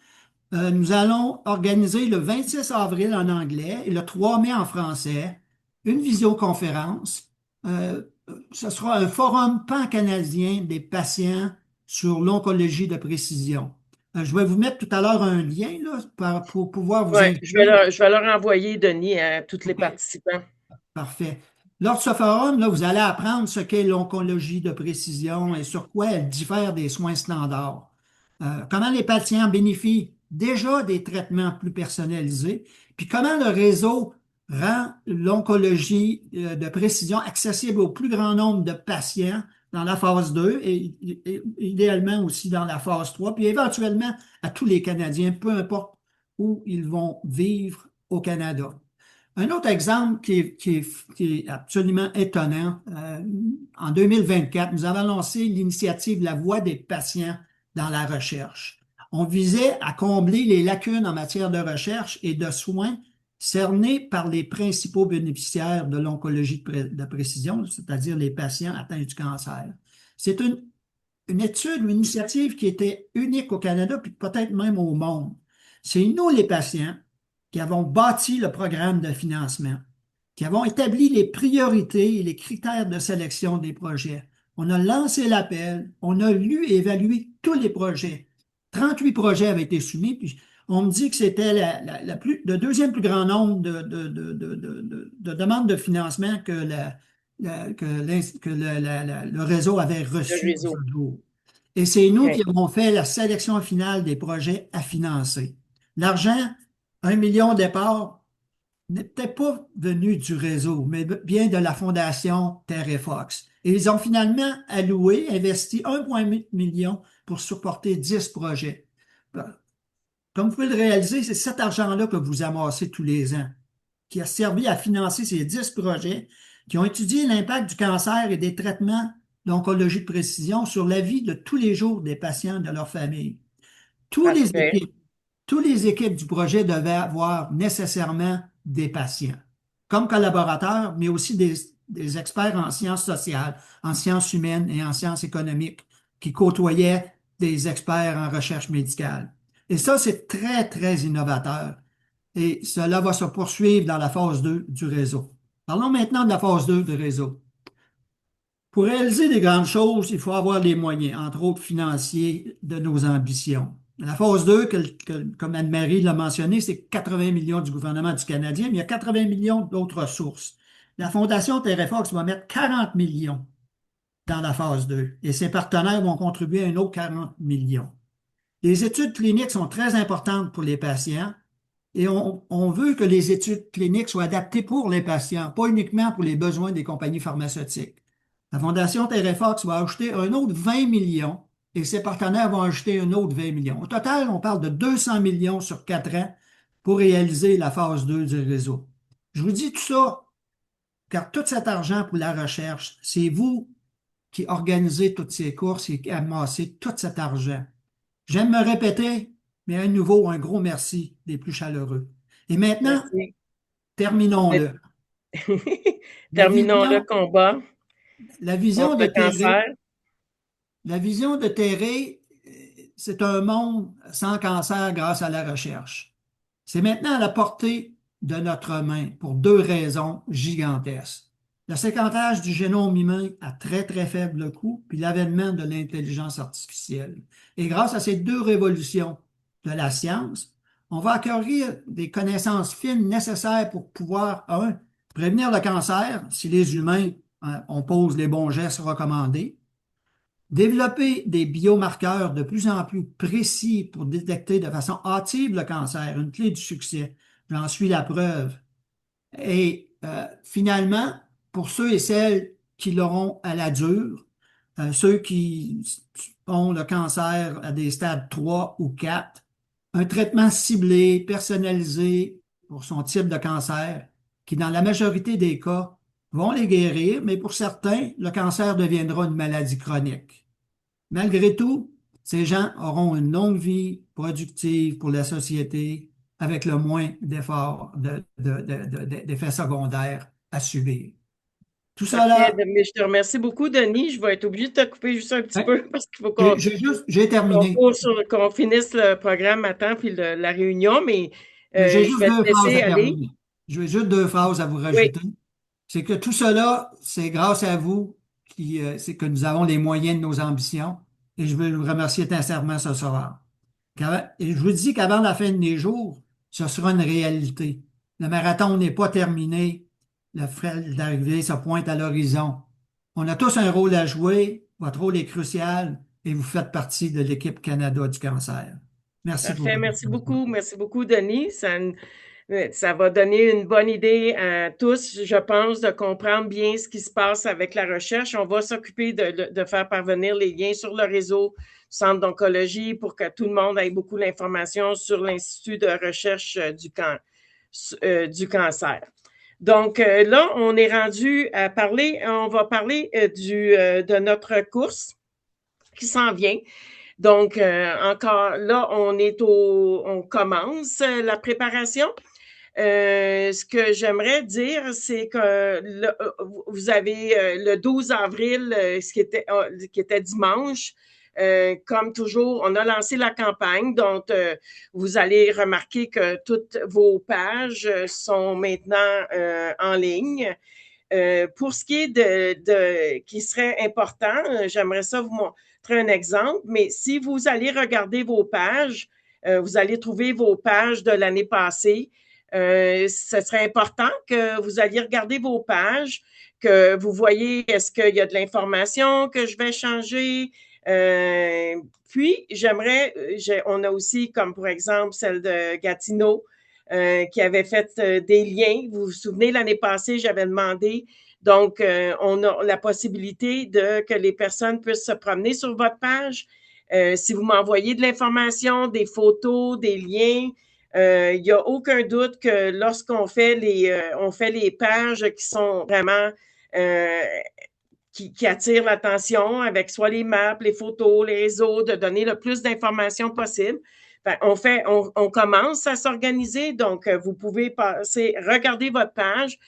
Nous allons organiser le 26 avril en anglais et le 3 mai en français une visioconférence. Ce sera un forum pan-canadien des patients sur l'oncologie de précision. Je vais vous mettre tout à l'heure un lien là, pour pouvoir vous Oui, inscrire. je vais leur envoyer, Denis, à tous les participants. Parfait. Lors de ce forum, là, vous allez apprendre ce qu'est l'oncologie de précision et sur quoi elle diffère des soins standards. Comment les patients bénéficient déjà des traitements plus personnalisés, puis comment le réseau rend l'oncologie de précision accessible au plus grand nombre de patients dans la phase 2 et idéalement aussi dans la phase 3, puis éventuellement à tous les Canadiens, peu importe où ils vont vivre au Canada. Un autre exemple qui est absolument étonnant, en 2024, nous avons lancé l'initiative La Voix des patients dans la recherche. On visait à combler les lacunes en matière de recherche et de soins cernés par les principaux bénéficiaires de l'oncologie de précision, c'est-à-dire les patients atteints du cancer. C'est une étude, une initiative qui était unique au Canada, puis peut-être même au monde. C'est nous, les patients, qui avons bâti le programme de financement, qui avons établi les priorités et les critères de sélection des projets. On a lancé l'appel, on a lu et évalué tous les projets. 38 projets avaient été soumis, puis on me dit que c'était le deuxième plus grand nombre de demandes de financement que le réseau avait Le reçu à réseau. ce jour. Et c'est nous OK. qui avons fait la sélection finale des projets à financer. L'argent, 1 million au départ, n'est peut-être pas venu du réseau, mais bien de la Fondation Terre et Fox. Et ils ont finalement investi 1,8 million pour supporter 10 projets. Comme vous pouvez le réaliser, c'est cet argent-là que vous amassez tous les ans, qui a servi à financer ces 10 projets qui ont étudié l'impact du cancer et des traitements d'oncologie de précision sur la vie de tous les jours des patients et de leur famille. Tous les Parfait. équipes, Toutes les équipes du projet devaient avoir nécessairement des patients comme collaborateurs, mais aussi des experts en sciences sociales, en sciences humaines et en sciences économiques qui côtoyaient des experts en recherche médicale. Et ça, c'est très, très innovateur. Et cela va se poursuivre dans la phase 2 du réseau. Parlons maintenant de la phase 2 du réseau. Pour réaliser des grandes choses, il faut avoir les moyens, entre autres financiers, de nos ambitions. La phase 2, comme Anne-Marie l'a mentionné, c'est 80 millions du gouvernement du Canadien, mais il y a 80 millions d'autres sources. La Fondation Terrefox va mettre 40 millions dans la phase 2 et ses partenaires vont contribuer à un autre 40 millions. Les études cliniques sont très importantes pour les patients et on veut que les études cliniques soient adaptées pour les patients, pas uniquement pour les besoins des compagnies pharmaceutiques. La Fondation Terrefox va ajouter un autre 20 millions et ses partenaires vont ajouter un autre 20 millions. Au total, on parle de 200 millions sur 4 ans pour réaliser la phase 2 du réseau. Je vous dis tout ça car tout cet argent pour la recherche, c'est vous qui organisez toutes ces courses et qui amassez tout cet argent. J'aime me répéter, mais à nouveau, un gros merci des plus chaleureux. Et maintenant, Merci. terminons-le. Terminons le combat La vision contre de le cancer. La vision de Thérèse, c'est un monde sans cancer grâce à la recherche. C'est maintenant à la portée de notre main pour deux raisons gigantesques. Le séquençage du génome humain à très, très faible coût, puis l'avènement de l'intelligence artificielle. Et grâce à ces deux révolutions de la science, on va acquérir des connaissances fines nécessaires pour pouvoir, prévenir le cancer si les humains, on pose les bons gestes recommandés, développer des biomarqueurs de plus en plus précis pour détecter de façon hâtive le cancer, une clé du succès. J'en suis la preuve. Et finalement, pour ceux et celles qui l'auront à la dure, ceux qui ont le cancer à des stades 3 ou 4, un traitement ciblé, personnalisé pour son type de cancer, qui dans la majorité des cas vont les guérir, mais pour certains, le cancer deviendra une maladie chronique. Malgré tout, ces gens auront une longue vie productive pour la société avec le moins d'efforts, d'effets secondaires à subir. Tout ça là. Mais je te remercie beaucoup, Denis. Je vais être obligée de te couper juste un petit peu parce qu'il faut j'ai terminé. qu'on finisse le programme à temps puis la réunion, mais j'ai juste je vais te deux phrases laisser à aller. terminer. J'ai juste deux phrases à vous rajouter. Oui. C'est que tout cela, c'est grâce à vous c'est que nous avons les moyens de nos ambitions. Et je veux vous remercier sincèrement ce soir. Et je vous dis qu'avant la fin des jours, ce sera une réalité. Le marathon n'est pas terminé. Le frais d'arrivée se pointe à l'horizon. On a tous un rôle à jouer. Votre rôle est crucial et vous faites partie de l'équipe Canada du cancer. Merci Parfait, beaucoup. merci beaucoup. Merci beaucoup, Denis. Ça va donner une bonne idée à tous, je pense, de comprendre bien ce qui se passe avec la recherche. On va s'occuper de faire parvenir les liens sur le réseau du Centre d'oncologie pour que tout le monde ait beaucoup d'informations sur l'Institut de recherche du cancer. Donc là, on est rendu à parler, on va parler de notre course qui s'en vient. Donc, encore là, on commence la préparation. Ce que j'aimerais dire, c'est que vous avez le 12 avril, ce qui était dimanche. Comme toujours, on a lancé la campagne, donc vous allez remarquer que toutes vos pages sont maintenant en ligne. Pour ce qui est qui serait important, j'aimerais ça vous montrer un exemple, mais si vous allez regarder vos pages, vous allez trouver vos pages de l'année passée. Ce serait important que vous alliez regarder vos pages, que vous voyez est-ce qu'il y a de l'information que je vais changer. Puis, on a aussi, comme pour exemple, celle de Gatineau, qui avait fait des liens. Vous vous souvenez, l'année passée, j'avais demandé, donc on a la possibilité que les personnes puissent se promener sur votre page. Si vous m'envoyez de l'information, des photos, des liens, il n'y a aucun doute que lorsqu'on fait les pages qui sont vraiment qui attirent l'attention avec soit les maps, les photos, les réseaux, de donner le plus d'informations possible. On commence à s'organiser, donc vous pouvez regarder votre page,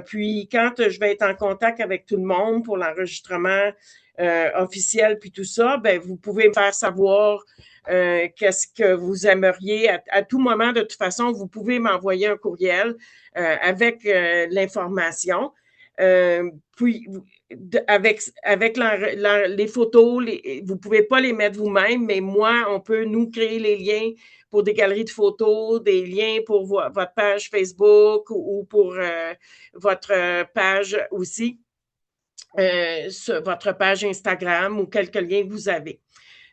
puis quand je vais être en contact avec tout le monde pour l'enregistrement officiel puis tout ça, ben vous pouvez me faire savoir qu'est-ce que vous aimeriez à tout moment. De toute façon, vous pouvez m'envoyer un courriel avec l'information. Puis avec les photos, vous pouvez pas les mettre vous-même, mais moi, on peut nous créer les liens pour des galeries de photos, des liens pour votre page Facebook ou pour votre page aussi, votre page Instagram ou quelques liens que vous avez.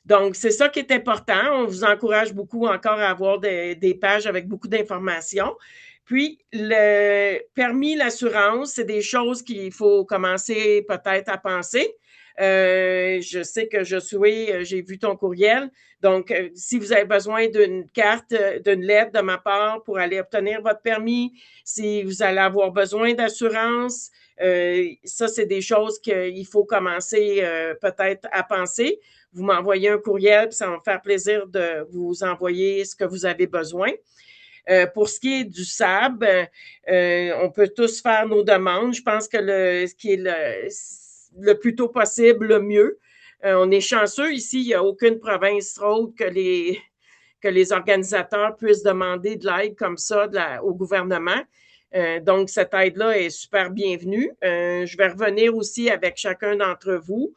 Donc, c'est ça qui est important. On vous encourage beaucoup encore à avoir des pages avec beaucoup d'informations. Puis, le permis, l'assurance, c'est des choses qu'il faut commencer peut-être à penser. Je sais que j'ai vu ton courriel. Donc, si vous avez besoin d'une carte, d'une lettre de ma part pour aller obtenir votre permis, si vous allez avoir besoin d'assurance, ça, c'est des choses qu'il faut commencer peut-être à penser. Vous m'envoyez un courriel, puis ça va me faire plaisir de vous envoyer ce que vous avez besoin. Pour ce qui est du SAB, on peut tous faire nos demandes. Je pense que ce qui est le plus tôt possible, le mieux. On est chanceux ici, il n'y a aucune province autre que les organisateurs puissent demander de l'aide comme ça au gouvernement. Donc, cette aide-là est super bienvenue. Je vais revenir aussi avec chacun d'entre vous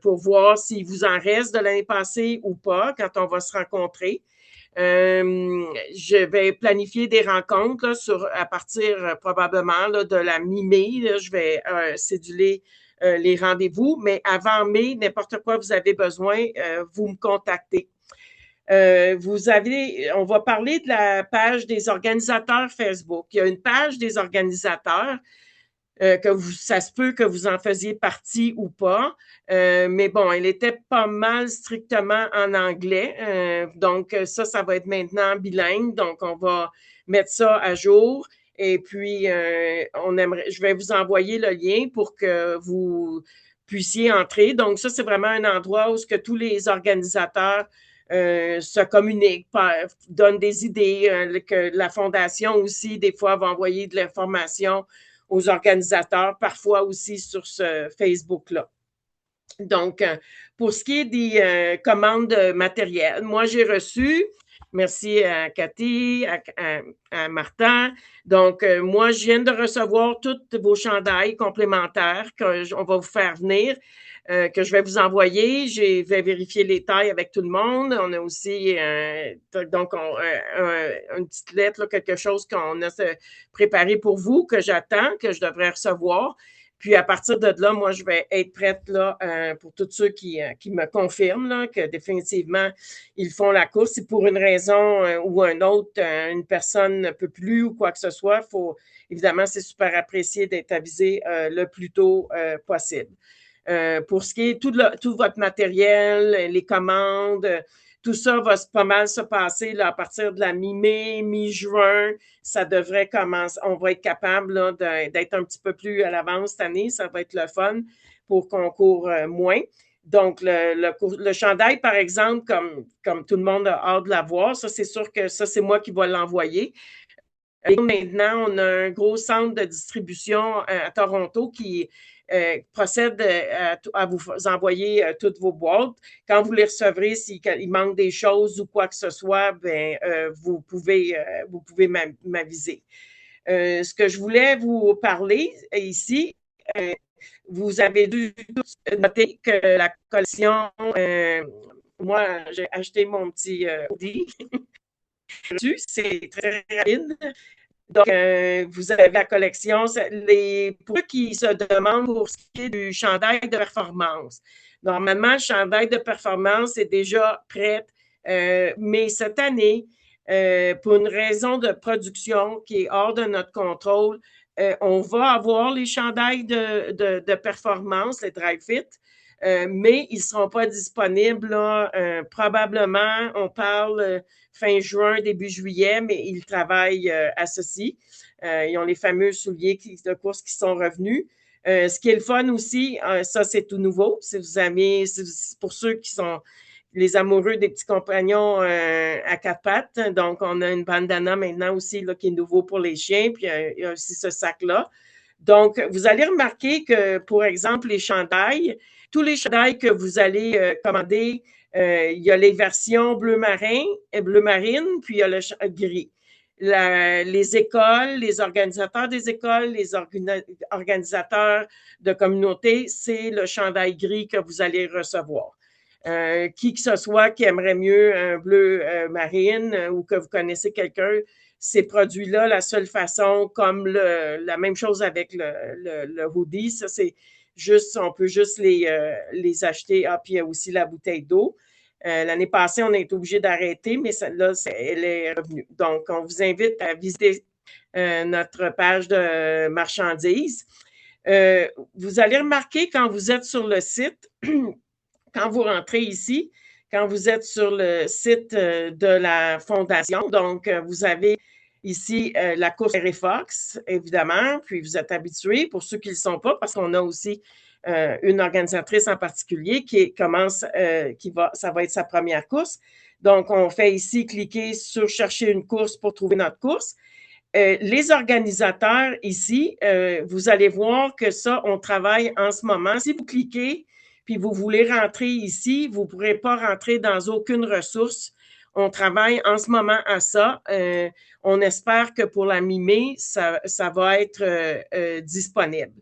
pour voir s'il vous en reste de l'année passée ou pas quand on va se rencontrer. Je vais planifier des rencontres là, à partir probablement là, de la mi-mai. Là, je vais céduler les rendez-vous, mais avant mai, n'importe quoi vous avez besoin, vous me contactez. On va parler de la page des organisateurs Facebook. Il y a une page des organisateurs ça se peut que vous en faisiez partie ou pas. Mais bon, elle était pas mal strictement en anglais. Donc, ça va être maintenant bilingue. Donc, on va mettre ça à jour. Et puis, je vais vous envoyer le lien pour que vous puissiez entrer. Donc, ça, c'est vraiment un endroit où tous les organisateurs se communiquent, donnent des idées, que la Fondation aussi, des fois, va envoyer de l'information aux organisateurs, parfois aussi sur ce Facebook-là. Donc, pour ce qui est des commandes de matériel, moi, j'ai reçu, merci à Cathy, à Martin. Donc, moi, je viens de recevoir toutes vos chandails complémentaires qu'on va vous faire venir, que je vais vous envoyer. Je vais vérifier les tailles avec tout le monde. On a aussi donc une petite lettre, là, quelque chose qu'on a préparé pour vous, que j'attends, que je devrais recevoir. Puis à partir de là, moi, je vais être prête là pour tous ceux qui me confirment là, que définitivement, ils font la course. Si pour une raison ou une autre, une personne ne peut plus ou quoi que ce soit, évidemment, c'est super apprécié d'être avisé le plus tôt possible. Pour ce qui est tout votre matériel, les commandes, tout ça va pas mal se passer là, à partir de la mi-mai, mi-juin. Ça devrait commencer. On va être capable là, d'être un petit peu plus à l'avance cette année. Ça va être le fun pour qu'on court moins. Donc, le chandail, par exemple, comme tout le monde a hâte de l'avoir, ça, c'est sûr que ça, c'est moi qui vais l'envoyer. Et maintenant, on a un gros centre de distribution à Toronto qui procède à vous envoyer toutes vos boîtes. Quand vous les recevrez, s'il manque des choses ou quoi que ce soit, vous pouvez m'aviser. Ce que je voulais vous parler ici, vous avez dû noter que la collection, moi, j'ai acheté mon petit Audi. C'est très rapide. Donc, vous avez la collection. Pour ceux qui se demandent pour ce qui est du chandail de performance, normalement, le chandail de performance est déjà prêt, mais cette année, pour une raison de production qui est hors de notre contrôle, on va avoir les chandails de performance, les dry fit, mais ils ne seront pas disponibles là, probablement, on parle fin juin, début juillet, mais ils travaillent à ceci. Ils ont les fameux souliers de course qui sont revenus. Ce qui est le fun aussi, ça c'est tout nouveau. Si vous avez, pour ceux qui sont les amoureux des petits compagnons à quatre pattes, donc on a une bandana maintenant aussi là, qui est nouveau pour les chiens, puis il y a aussi ce sac-là. Donc, vous allez remarquer que, pour exemple, les chandails, tous les chandails que vous allez commander, il y a les versions bleu marin et bleu marine, puis il y a le gris. Les écoles, les organisateurs des écoles, les organisateurs de communauté, c'est le chandail gris que vous allez recevoir. Qui que ce soit qui aimerait mieux un bleu marine ou que vous connaissez quelqu'un, ces produits-là, la seule façon, comme la même chose avec le hoodie, ça c'est juste, on peut juste les acheter. Ah, puis il y a aussi la bouteille d'eau. L'année passée, on a été obligé d'arrêter, mais celle-là, elle est revenue. Donc, on vous invite à visiter notre page de marchandises. Vous allez remarquer quand vous êtes sur le site, quand vous rentrez ici, quand vous êtes sur le site de la Fondation, donc vous avez ici la course Fox, évidemment, puis vous êtes habitués, pour ceux qui ne le sont pas, parce qu'on a aussi une organisatrice en particulier ça va être sa première course. Donc, on fait ici cliquer sur chercher une course pour trouver notre course. Les organisateurs ici, vous allez voir que ça, on travaille en ce moment. Si vous cliquez puis vous voulez rentrer ici, vous ne pourrez pas rentrer dans aucune ressource. On travaille en ce moment à ça. On espère que pour la mi-mai, ça va être disponible.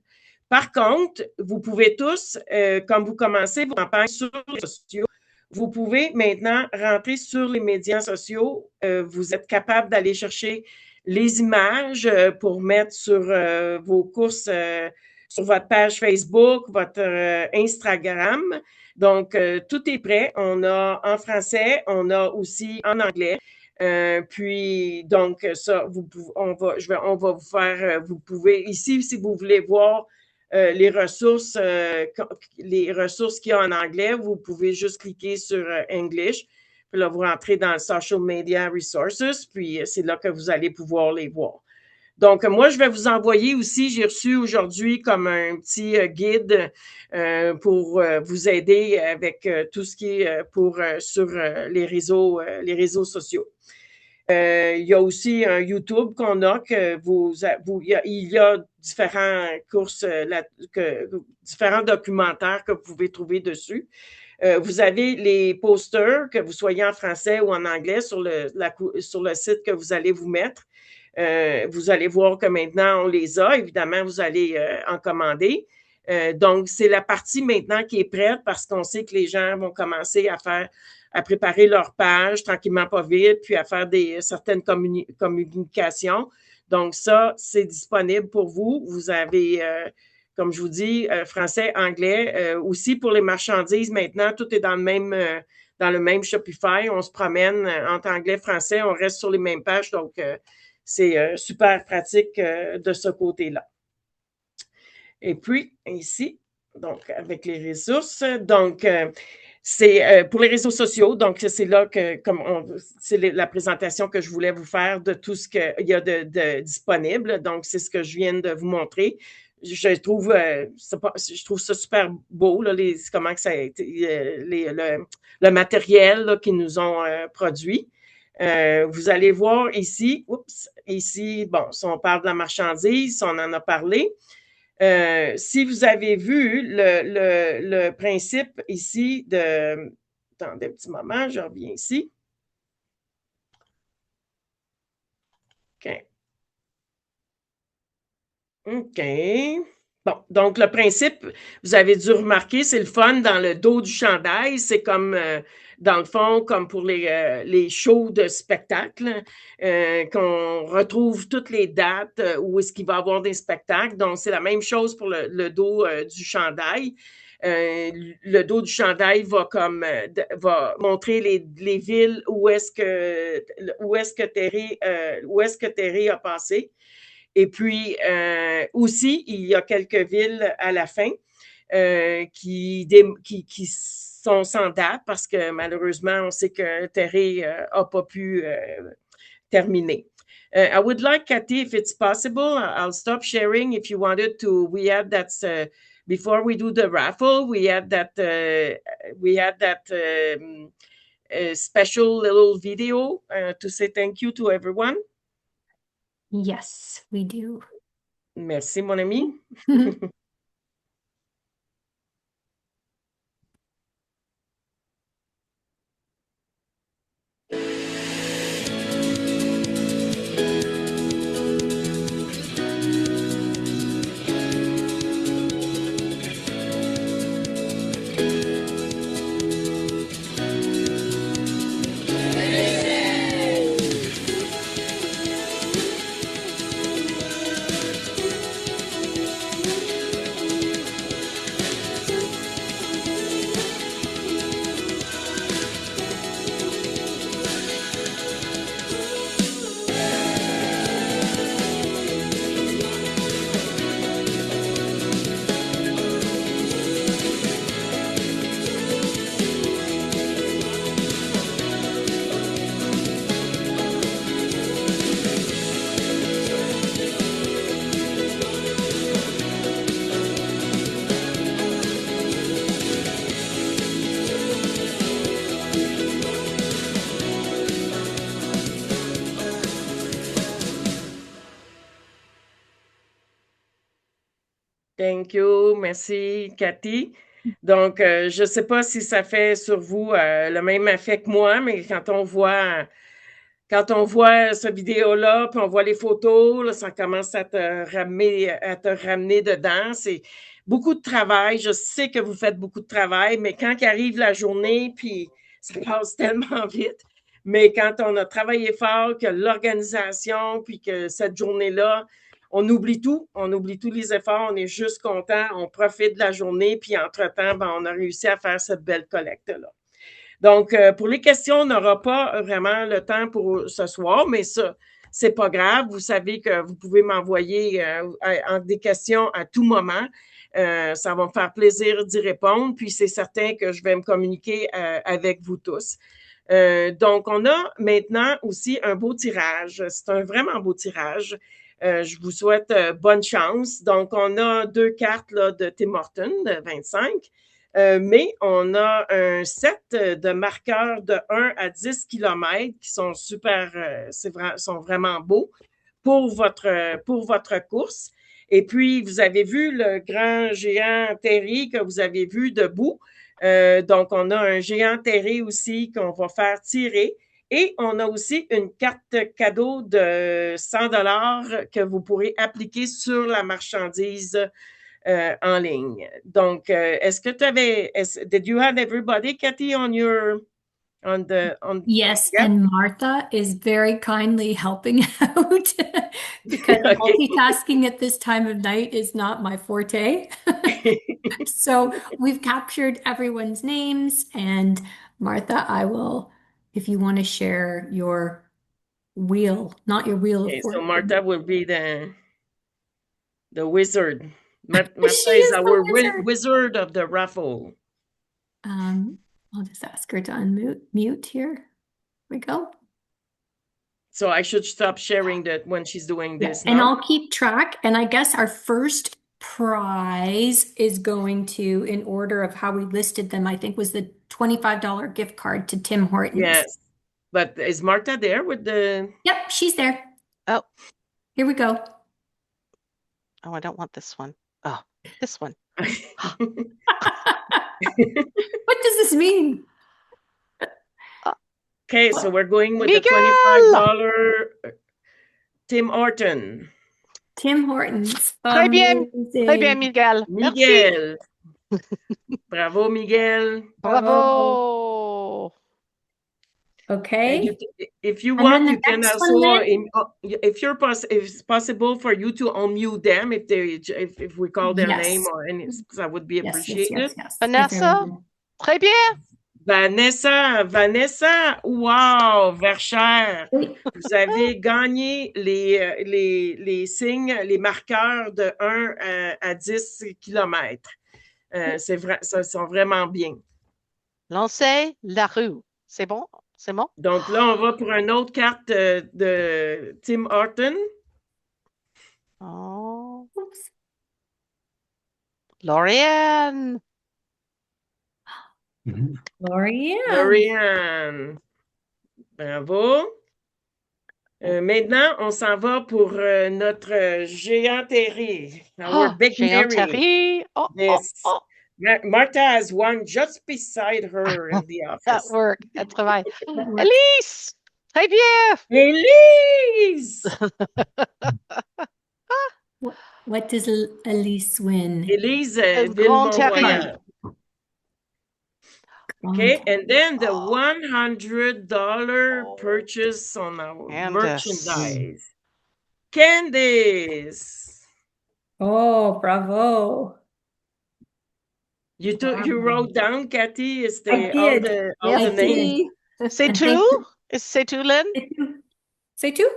Par contre, vous pouvez tous, comme vous commencez vos campagnes sur les réseaux sociaux, vous pouvez maintenant rentrer sur les médias sociaux. Vous êtes capable d'aller chercher les images pour mettre sur vos courses sur votre page Facebook, votre Instagram. Donc, tout est prêt. On a en français, on a aussi en anglais. Puis, donc, ça, on va vous faire, vous pouvez, ici, si vous voulez voir les ressources qu'il y a en anglais, vous pouvez juste cliquer sur English. Puis là, vous rentrez dans Social Media Resources, puis c'est là que vous allez pouvoir les voir. Donc, moi, je vais vous envoyer aussi, j'ai reçu aujourd'hui comme un petit guide pour vous aider avec tout ce qui est sur les réseaux sociaux. Il y a aussi un YouTube qu'on a que il y a différents courses, différents documentaires que vous pouvez trouver dessus. Vous avez les posters, que vous soyez en français ou en anglais, sur le site que vous allez vous mettre. Vous allez voir que maintenant, on les a. Évidemment, vous allez en commander. Donc, c'est la partie maintenant qui est prête parce qu'on sait que les gens vont commencer à préparer leur page tranquillement, pas vite, puis à faire certaines communications. Donc, ça, c'est disponible pour vous. Vous avez, comme je vous dis, français, anglais. Aussi, pour les marchandises, maintenant, tout est dans le même Shopify. On se promène entre anglais et français. On reste sur les mêmes pages. Donc, c'est super pratique de ce côté-là. Et puis, ici, donc, avec les ressources, donc, c'est pour les réseaux sociaux, donc c'est là que, c'est la présentation que je voulais vous faire de tout ce qu'il y a de disponible. Donc, c'est ce que je viens de vous montrer. Je trouve ça super beau, là, comment que ça a été, le matériel là, qu'ils nous ont produit. Vous allez voir ici, bon, si on parle de la marchandise, on en a parlé. Si vous avez vu le principe ici attendez un petit moment, je reviens ici. OK. Bon, donc le principe, vous avez dû remarquer, c'est le fun dans le dos du chandail. C'est comme, dans le fond, comme pour les shows de spectacle, qu'on retrouve toutes les dates où est-ce qu'il va y avoir des spectacles. Donc, c'est la même chose pour le dos du chandail. Le dos du chandail va montrer les villes où est-ce que Terry a passé. Et puis, aussi, il y a quelques villes à la fin qui sont sans date parce que malheureusement, on sait que Terry n'a pas pu terminer. I would like, Cathy, if it's possible, I'll stop sharing if you wanted to. We had that, before we do the raffle, we had that special little video to say thank you to everyone. Yes, we do. Merci, mon ami. Thank you. Merci, Cathy. Donc, je ne sais pas si ça fait sur vous le même effet que moi, mais quand on voit cette vidéo-là, puis on voit les photos, là, ça commence à te ramener dedans. C'est beaucoup de travail. Je sais que vous faites beaucoup de travail, mais quand arrive la journée, puis ça passe tellement vite. Mais quand on a travaillé fort, que l'organisation, puis que cette journée-là, on oublie tous les efforts, on est juste content, on profite de la journée, puis entre-temps, ben, on a réussi à faire cette belle collecte-là. Donc, pour les questions, on n'aura pas vraiment le temps pour ce soir, mais ça, c'est pas grave. Vous savez que vous pouvez m'envoyer des questions à tout moment. Ça va me faire plaisir d'y répondre, puis c'est certain que je vais me communiquer avec vous tous. Donc, on a maintenant aussi un beau tirage. C'est un vraiment beau tirage. Je vous souhaite bonne chance. Donc, on a 2 cartes là, de Tim Hortons de 25. Mais on a un set de marqueurs de 1 à 10 km qui sont sont vraiment beaux pour votre course. Et puis, vous avez vu le grand géant Terry que vous avez vu debout. Donc, on a un géant Terry aussi qu'on va faire tirer. Et on a aussi une carte cadeau de 100 $ que vous pourrez appliquer sur la marchandise en ligne. Donc, est-ce que did you have everybody, Cathy, on Yes, Yep. and Martha is very kindly helping out because Okay. multitasking at this time of night is not my forte. So we've captured everyone's names, and Martha, if you want to share your wheel, not your wheel Okay, of so fortune. Martha will be the wizard. Martha She is is the our wizard. wizard of the raffle. I'll just ask her to unmute here. Here we go. So I should stop sharing that when she's doing this And now. I'll keep track. And I guess our first prize is going to, in order of how we listed them, I think was the $25 gift card to Tim Hortons. Yes. But is Martha there with the... Yep, she's there. Oh. Here we go. Oh, I don't want this one. Oh, this one. What does this mean? Okay, so we're going with Miguel! the $25 Tim Horton. Tim Hortons. Très bien, Miguel. Merci. Miguel. Bravo, Miguel. Bravo. Okay. If you And want, then the you can next also, one then? if it's possible for you to unmute them if we call their Yes. name or any, that would be Yes, appreciated. yes. Vanessa? Très bien. Vanessa, wow, Verchères, Oui. vous avez gagné les signes, les marqueurs de 1 à 10 km. Ça sont vraiment bien. Lancer la rue. C'est bon? C'est bon? Donc là, on va pour une autre carte de Tim Horton. Oh. Oops. Lauriane. Lauriane. Bravo. Maintenant, on s'en va pour notre géant Terry. Our big Géant Terry. Terry. Oh, Yes. oh. Martha has one just beside her in the That office. work. Elle travaille. Elise. Très bien. Elise! What does Elise win? Elise Grand Terry. Ville-Mont-Royal. Okay, and then the $100 purchase on our Candace. merchandise. Candice! Oh, bravo. You wrote down, Cathy, is I all did. the Yes, I names? C'est And tout? C'est tout, Lynn? C'est tout?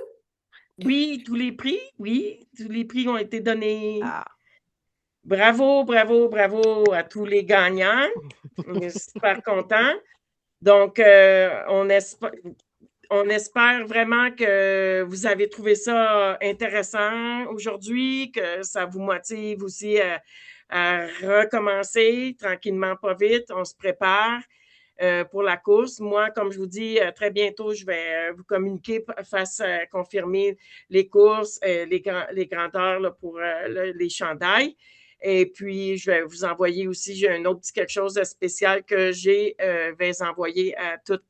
Oui, tous les prix ont été donnés. Ah. Bravo, bravo, bravo à tous les gagnants. On est super contents. Donc, on espère vraiment que vous avez trouvé ça intéressant aujourd'hui, que ça vous motive aussi à recommencer tranquillement, pas vite. On se prépare pour la course. Moi, comme je vous dis, très bientôt, je vais vous communiquer confirmer les courses, les grandeurs là, pour les chandails. Et puis, je vais vous envoyer aussi, j'ai un autre petit quelque chose de spécial que vais envoyer à tous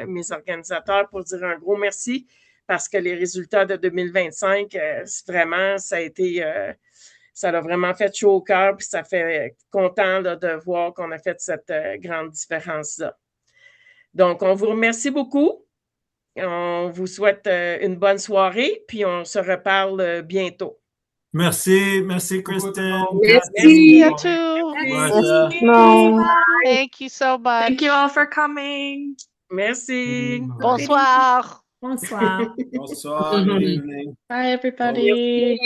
mes organisateurs pour dire un gros merci parce que les résultats de 2025, vraiment, ça l'a vraiment fait chaud au cœur, puis ça fait content là, de voir qu'on a fait cette grande différence-là. Donc, on vous remercie beaucoup. On vous souhaite une bonne soirée, puis on se reparle bientôt. Merci, Kristen. Merci. You too. Merci. Thank you so much. Thank you all for coming. Merci. Bonsoir. Bonsoir. Bonsoir. Good evening. Bye, everybody.